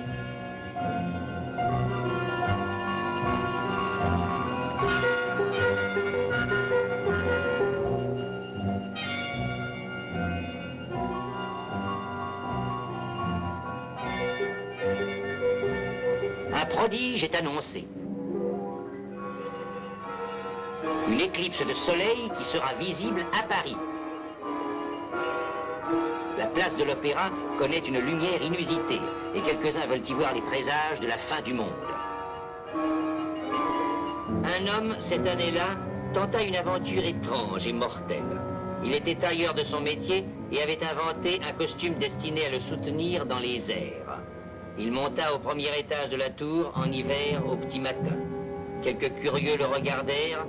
Un prodige est annoncé. Une éclipse de soleil qui sera visible à Paris. La place de l'Opéra connaît une lumière inusitée et quelques-uns veulent y voir les présages de la fin du monde. Un homme, cette année-là, tenta une aventure étrange et mortelle. Il était tailleur de son métier et avait inventé un costume destiné à le soutenir dans les airs. Il monta au premier étage de la tour en hiver au petit matin. Quelques curieux le regardèrent.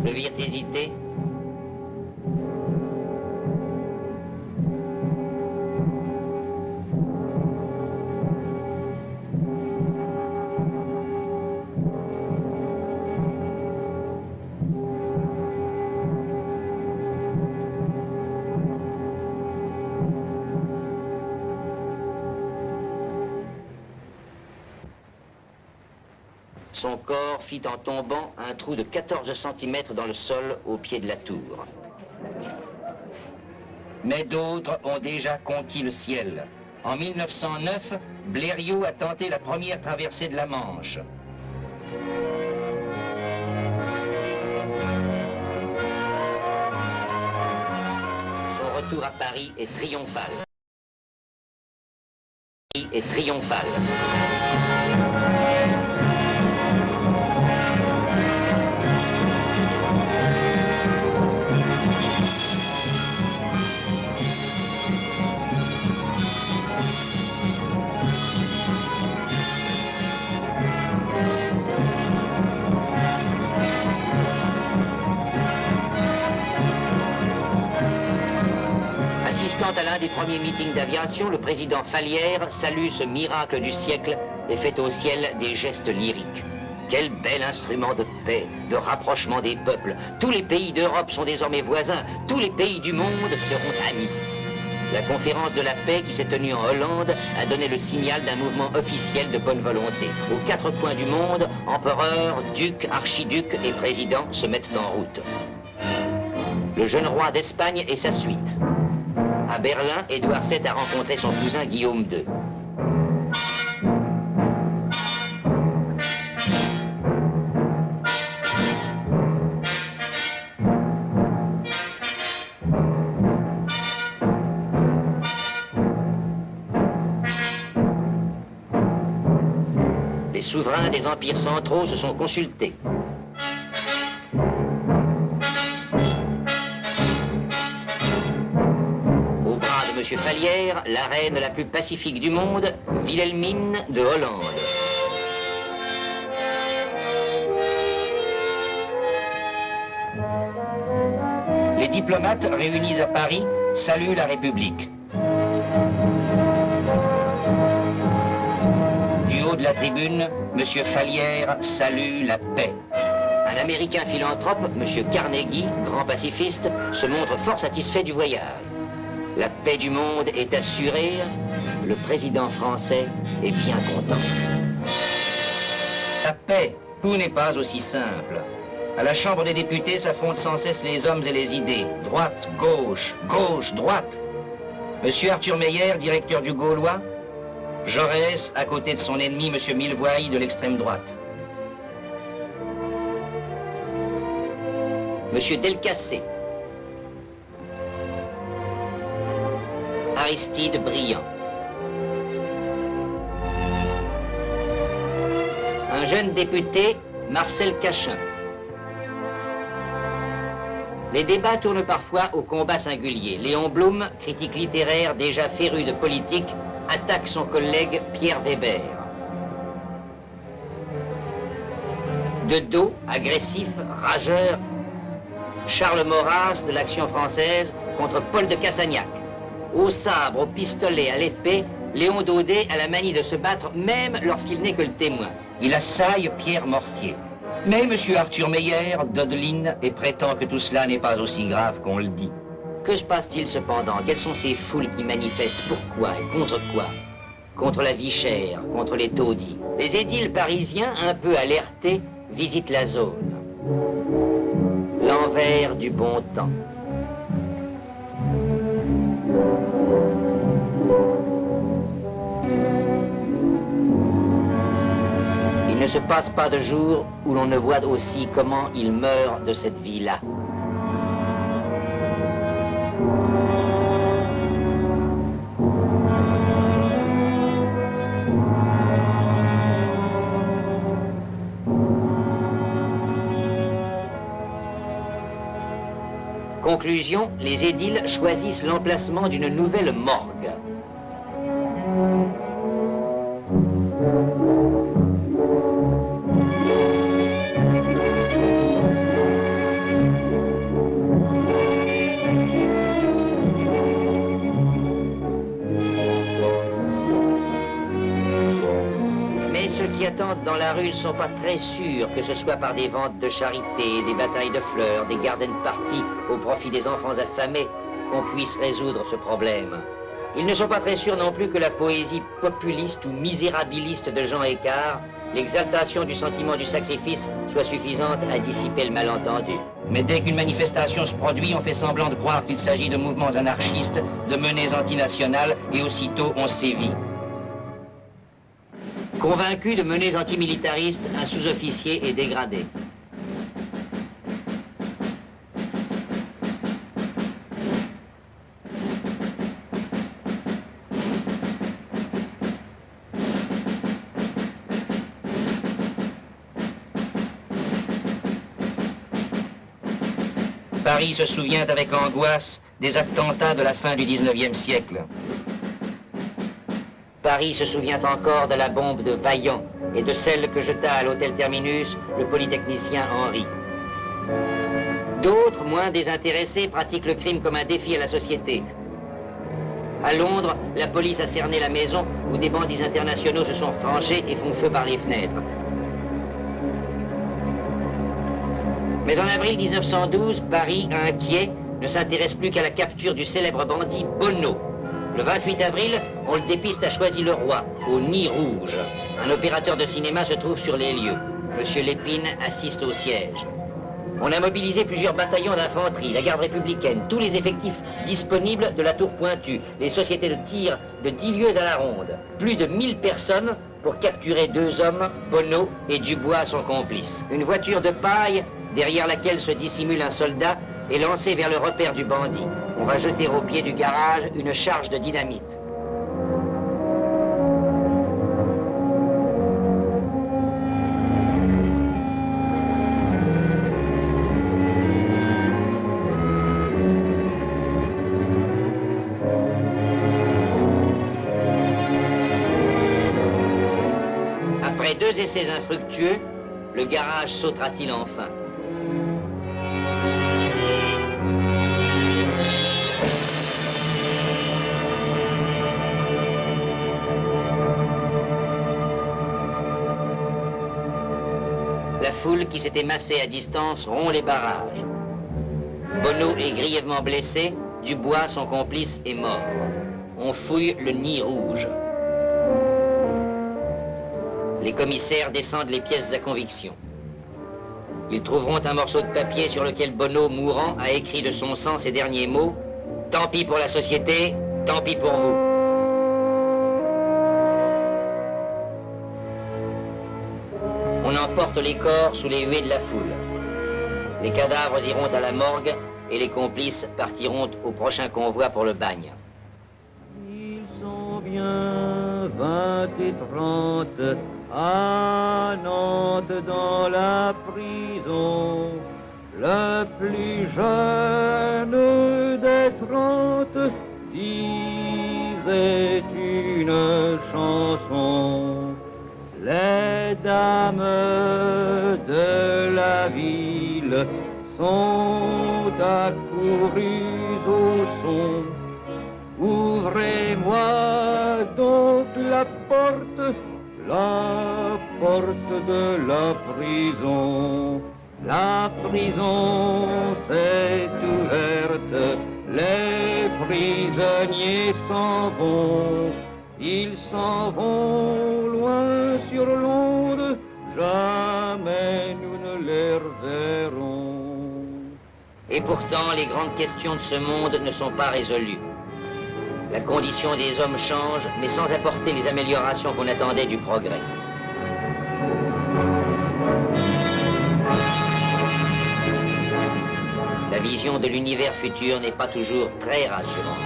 Le virent hésiter. Son corps fit en tombant un trou de 14 cm dans le sol au pied de la tour. Mais d'autres ont déjà conquis le ciel. En 1909, Blériot a tenté la première traversée de la Manche. Son retour à Paris est triomphal. ses premiers meetings d'aviation, le président Fallières salue ce miracle du siècle et fait au ciel des gestes lyriques. Quel bel instrument de paix, de rapprochement des peuples. Tous les pays d'Europe sont désormais voisins. Tous les pays du monde seront amis. La conférence de la paix qui s'est tenue en Hollande a donné le signal d'un mouvement officiel de bonne volonté. Aux quatre coins du monde, empereurs, ducs, archiducs et présidents se mettent en route. Le jeune roi d'Espagne et sa suite. À Berlin, Édouard VII a rencontré son cousin Guillaume II. Les souverains des empires centraux se sont consultés. Au bras de M. Fallières, la reine la plus pacifique du monde, Wilhelmine de Hollande. Les diplomates réunis à Paris saluent la République. De la tribune, M. Fallières salue la paix. Un Américain philanthrope, M. Carnegie, grand pacifiste, se montre fort satisfait du voyage. La paix du monde est assurée, le président français est bien content. La paix, tout n'est pas aussi simple. À la Chambre des députés s'affrontent sans cesse les hommes et les idées. Droite, gauche, gauche, droite. M. Arthur Meyer, directeur du Gaulois, Jaurès à côté de son ennemi, M. Millevoye, de l'extrême droite. M. Delcassé. Aristide Briand. Un jeune député, Marcel Cachin. Les débats tournent parfois au combat singulier. Léon Blum, critique littéraire déjà féru de politique, attaque son collègue Pierre Weber. De dos, agressif, rageur, Charles Maurras de l'Action française contre Paul de Cassagnac. Au sabre, au pistolet, à l'épée, Léon Daudet a la manie de se battre même lorsqu'il n'est que le témoin. Il assaille Pierre Mortier. Mais M. Arthur Meyer dodeline et prétend que tout cela n'est pas aussi grave qu'on le dit. Que se passe-t-il cependant? Quelles sont ces foules qui manifestent? Pourquoi et contre quoi? Contre la vie chère, contre les taudis. Les édiles parisiens, un peu alertés, visitent la zone. L'envers du bon temps. Il ne se passe pas de jour où l'on ne voit aussi comment il meurt de cette vie-là. Conclusion, les édiles choisissent l'emplacement d'une nouvelle morgue. Mais ceux qui attendent dans la rue ne sont pas très sûrs que ce soit par des ventes de charité, des batailles de fleurs, des garden parties au profit des enfants affamés qu'on puisse résoudre ce problème. Ils ne sont pas très sûrs non plus que la poésie populiste ou misérabiliste de Jean Écart, l'exaltation du sentiment du sacrifice, soit suffisante à dissiper le malentendu. Mais dès qu'une manifestation se produit, on fait semblant de croire qu'il s'agit de mouvements anarchistes, de menées antinationales, et aussitôt on sévit. Convaincu de menées antimilitaristes, un sous-officier est dégradé. Paris se souvient avec angoisse des attentats de la fin du XIXe siècle. Paris se souvient encore de la bombe de Vaillant et de celle que jeta à l'hôtel Terminus le polytechnicien Henri. D'autres, moins désintéressés, pratiquent le crime comme un défi à la société. À Londres, la police a cerné la maison où des bandits internationaux se sont retranchés et font feu par les fenêtres. Mais en avril 1912, Paris, inquiet, ne s'intéresse plus qu'à la capture du célèbre bandit Bonneau. Le 28 avril, on le dépiste à Choisy-le-Roi, au Nid Rouge. Un opérateur de cinéma se trouve sur les lieux. Monsieur Lépine assiste au siège. On a mobilisé plusieurs bataillons d'infanterie, la garde républicaine, tous les effectifs disponibles de la Tour Pointue, les sociétés de tir de 10 lieues à la ronde. Plus de 1000 personnes pour capturer 2 hommes, Bonneau et Dubois, son complice. Une voiture de paille, derrière laquelle se dissimule un soldat, est lancée vers le repère du bandit. On va jeter au pied du garage une charge de dynamite. Après 2 essais infructueux, le garage sautera-t-il enfin? La foule qui s'était massée à distance rompt les barrages. Bonneau est grièvement blessé, Dubois, son complice, est mort. On fouille le Nid Rouge. Les commissaires descendent les pièces à conviction. Ils trouveront un morceau de papier sur lequel Bonneau, mourant, a écrit de son sang ces derniers mots: « Tant pis pour la société, tant pis pour vous ». On emporte les corps sous les huées de la foule. Les cadavres iront à la morgue et les complices partiront au prochain convoi pour le bagne. Ils sont bien 20 et 30 à Nantes dans la prison. Le plus jeune des 30 disait une chanson. Les dames de la ville sont accourues au son. Ouvrez-moi donc la porte de la prison. La prison s'est ouverte, les prisonniers s'en vont. Ils s'en vont loin sur l'onde, jamais nous ne les reverrons. Et pourtant, les grandes questions de ce monde ne sont pas résolues. La condition des hommes change, mais sans apporter les améliorations qu'on attendait du progrès. La vision de l'univers futur n'est pas toujours très rassurante.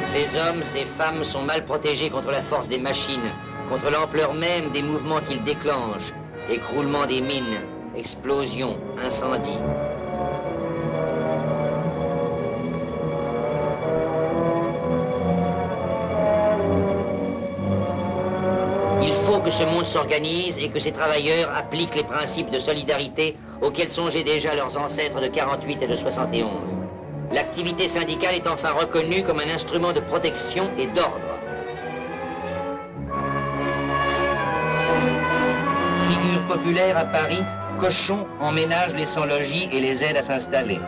Ces hommes, ces femmes sont mal protégés contre la force des machines, contre l'ampleur même des mouvements qu'ils déclenchent, écroulement des mines, explosions, incendies. Il faut que ce monde s'organise et que ces travailleurs appliquent les principes de solidarité auxquels songeaient déjà leurs ancêtres de 48 et de 71. L'activité syndicale est enfin reconnue comme un instrument de protection et d'ordre. Figure populaire à Paris, Cochon emménage les sans-logis et les aide à s'installer.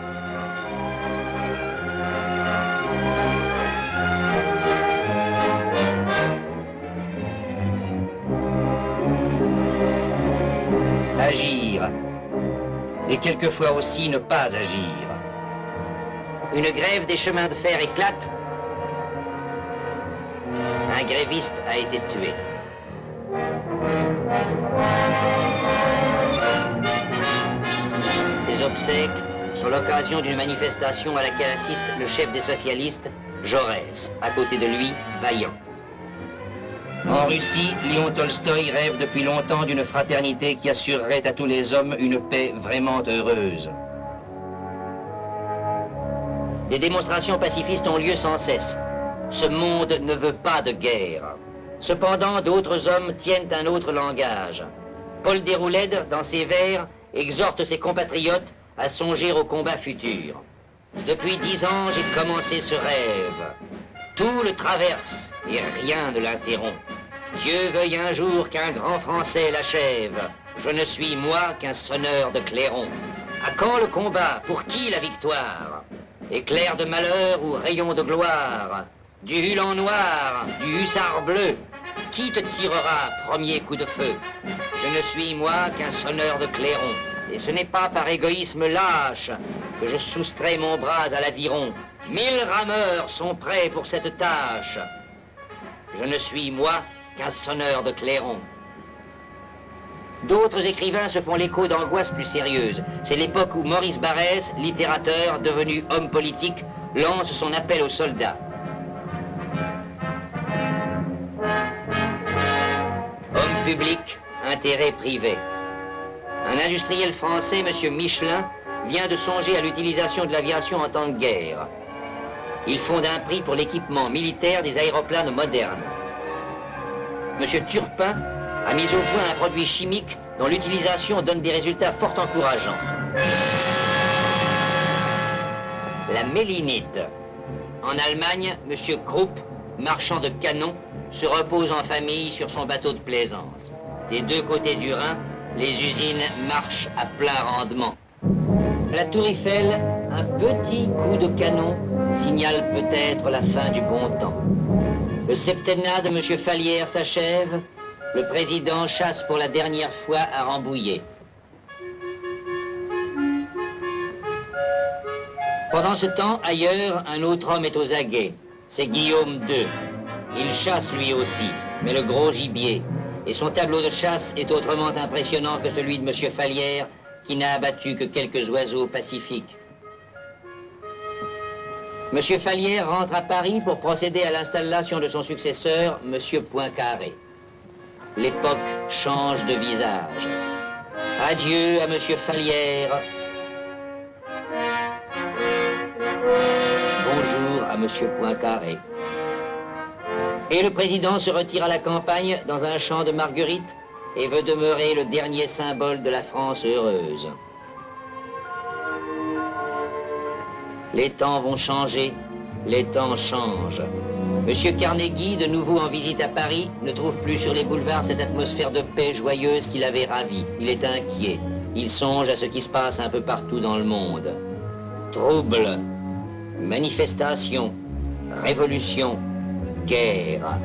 Agir, et quelquefois aussi ne pas agir. Une grève des chemins de fer éclate. Un gréviste a été tué. Ces obsèques sont l'occasion d'une manifestation à laquelle assiste le chef des socialistes, Jaurès. À côté de lui, Vaillant. En Russie, Léon Tolstoï rêve depuis longtemps d'une fraternité qui assurerait à tous les hommes une paix vraiment heureuse. Des démonstrations pacifistes ont lieu sans cesse. Ce monde ne veut pas de guerre. Cependant, d'autres hommes tiennent un autre langage. Paul Déroulède, dans ses vers, exhorte ses compatriotes à songer au combat futur. Depuis 10 ans, j'ai commencé ce rêve. Tout le traverse et rien ne l'interrompt. Dieu veuille un jour qu'un grand Français l'achève. Je ne suis moi qu'un sonneur de clairon. À quand le combat? Pour qui la victoire? Éclair de malheur ou rayon de gloire? Du hulan noir, du hussard bleu? Qui te tirera premier coup de feu? Je ne suis moi qu'un sonneur de clairon. Et ce n'est pas par égoïsme lâche que je soustrais mon bras à l'aviron. 1000 rameurs sont prêts pour cette tâche. Je ne suis moi qu'un sonneur de clairon. D'autres écrivains se font l'écho d'angoisses plus sérieuses. C'est l'époque où Maurice Barrès, littérateur, devenu homme politique, lance son appel aux soldats. Homme public, intérêt privé. Un industriel français, M. Michelin, vient de songer à l'utilisation de l'aviation en temps de guerre. Il fonde un prix pour l'équipement militaire des aéroplanes modernes. M. Turpin a mis au point un produit chimique dont l'utilisation donne des résultats fort encourageants. La mélinite. En Allemagne, M. Krupp, marchand de canons, se repose en famille sur son bateau de plaisance. Des deux côtés du Rhin, les usines marchent à plein rendement. À la Tour Eiffel, un petit coup de canon signale peut-être la fin du bon temps. Le septennat de M. Fallières s'achève. Le président chasse pour la dernière fois à Rambouillet. Pendant ce temps, ailleurs, un autre homme est aux aguets. C'est Guillaume II. Il chasse lui aussi, mais le gros gibier. Et son tableau de chasse est autrement impressionnant que celui de M. Fallières, qui n'a abattu que quelques oiseaux pacifiques. M. Fallières rentre à Paris pour procéder à l'installation de son successeur, M. Poincaré. L'époque change de visage. Adieu à M. Fallières. Bonjour à M. Poincaré. Et le président se retire à la campagne dans un champ de marguerites et veut demeurer le dernier symbole de la France heureuse. Les temps vont changer, les temps changent. Monsieur Carnegie, de nouveau en visite à Paris, ne trouve plus sur les boulevards cette atmosphère de paix joyeuse qui l'avait ravi. Il est inquiet. Il songe à ce qui se passe un peu partout dans le monde. Troubles, manifestations, révolutions, guerre.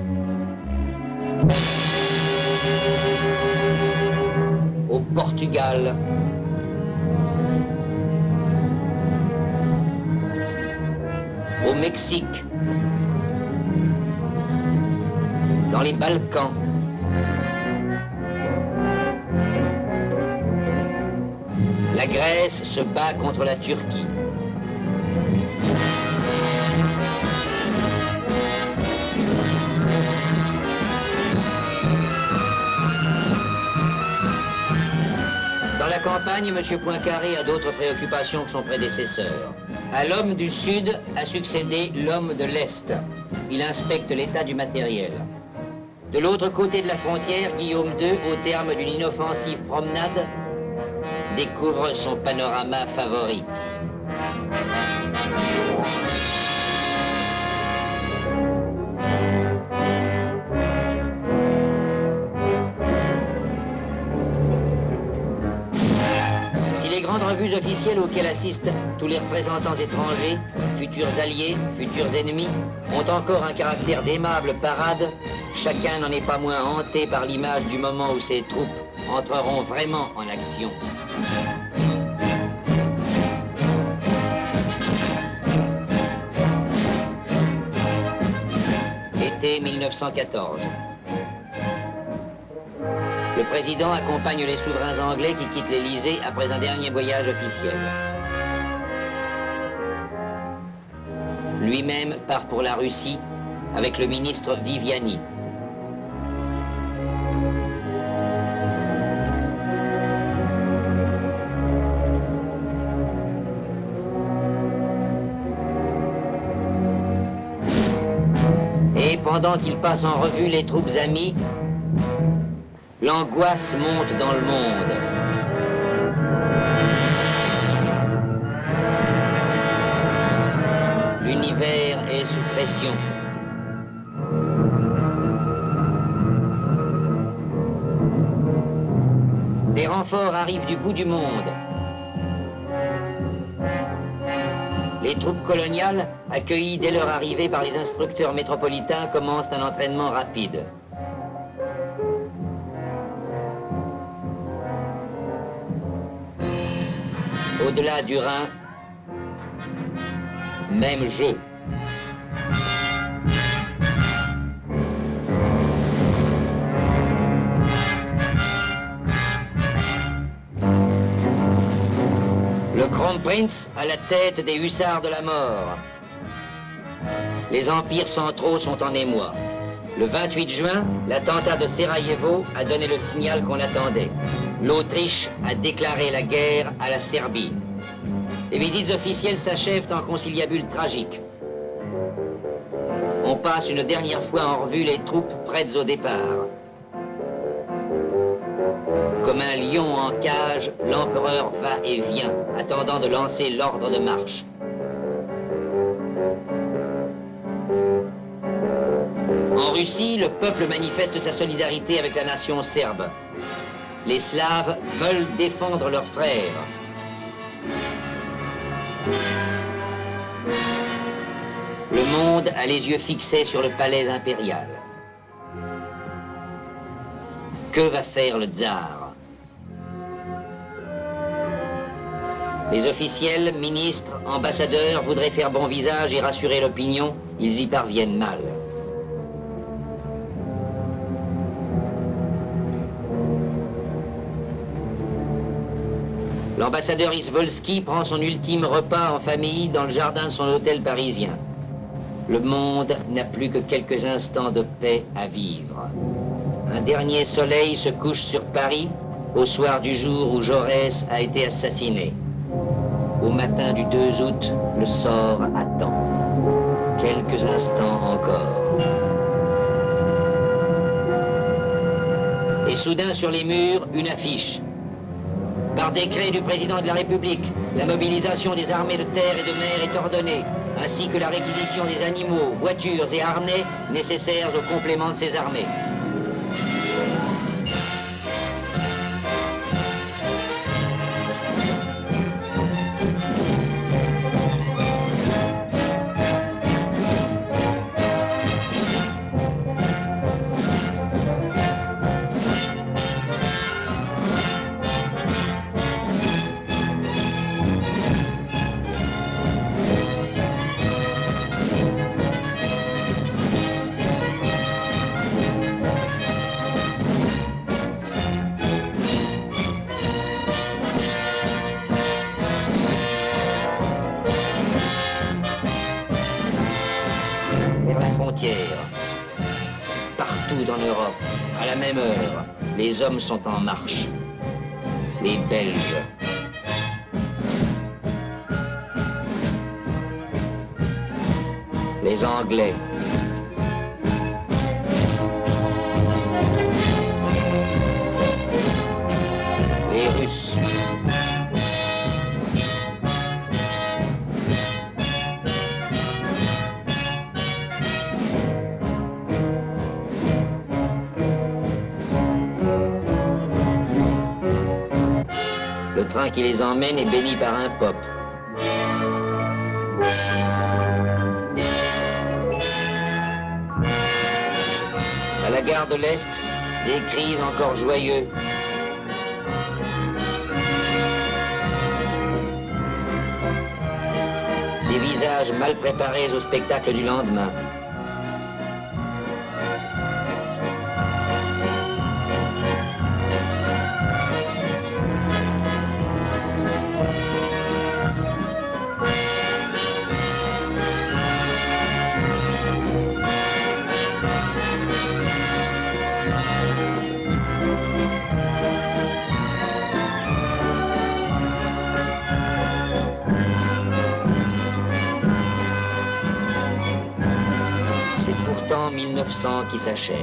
Au Portugal, au Mexique, dans les Balkans, la Grèce se bat contre la Turquie. Dans la campagne, M. Poincaré a d'autres préoccupations que son prédécesseur. À l'homme du Sud a succédé l'homme de l'Est. Il inspecte l'état du matériel. De l'autre côté de la frontière, Guillaume II, au terme d'une inoffensive promenade, découvre son panorama favori. Si les grandes revues officielles auxquelles assistent tous les représentants étrangers, futurs alliés, futurs ennemis, ont encore un caractère d'aimable parade, chacun n'en est pas moins hanté par l'image du moment où ses troupes entreront vraiment en action. Été 1914. Le président accompagne les souverains anglais qui quittent l'Élysée après un dernier voyage officiel. Lui-même part pour la Russie avec le ministre Viviani. Et pendant qu'il passe en revue les troupes amies, l'angoisse monte dans le monde. l'univers est sous pression. Des renforts arrivent du bout du monde. Les troupes coloniales, accueillies dès leur arrivée par les instructeurs métropolitains, commencent un entraînement rapide. Au-delà du Rhin, même jeu. Le Kronprinz à la tête des hussards de la mort. Les empires centraux sont en émoi. Le 28 juin, l'attentat de Sarajevo a donné le signal qu'on attendait. L'Autriche a déclaré la guerre à la Serbie. Les visites officielles s'achèvent en conciliabule tragique. On passe une dernière fois en revue les troupes prêtes au départ. Comme un lion en cage, l'empereur va et vient, attendant de lancer l'ordre de marche. En Russie, le peuple manifeste sa solidarité avec la nation serbe. Les Slaves veulent défendre leurs frères. Le monde a les yeux fixés sur le palais impérial. Que va faire le tsar? Les officiels, ministres, ambassadeurs voudraient faire bon visage et rassurer l'opinion. Ils y parviennent mal. L'ambassadeur Izvolsky prend son ultime repas en famille dans le jardin de son hôtel parisien. Le monde n'a plus que quelques instants de paix à vivre. Un dernier soleil se couche sur Paris au soir du jour où Jaurès a été assassiné. Au matin du 2 août, le sort attend. Quelques instants encore. Et soudain sur les murs, une affiche. Par décret du président de la République, la mobilisation des armées de terre et de mer est ordonnée, ainsi que la réquisition des animaux, voitures et harnais nécessaires au complément de ces armées. Partout dans l'Europe, à la même heure, les hommes sont en marche. Les Belges. Les Anglais. Les Russes. Le train qui les emmène est béni par un pop. À la gare de l'Est, des cris encore joyeux. Des visages mal préparés au spectacle du lendemain. C'est pourtant 1900 qui s'achève.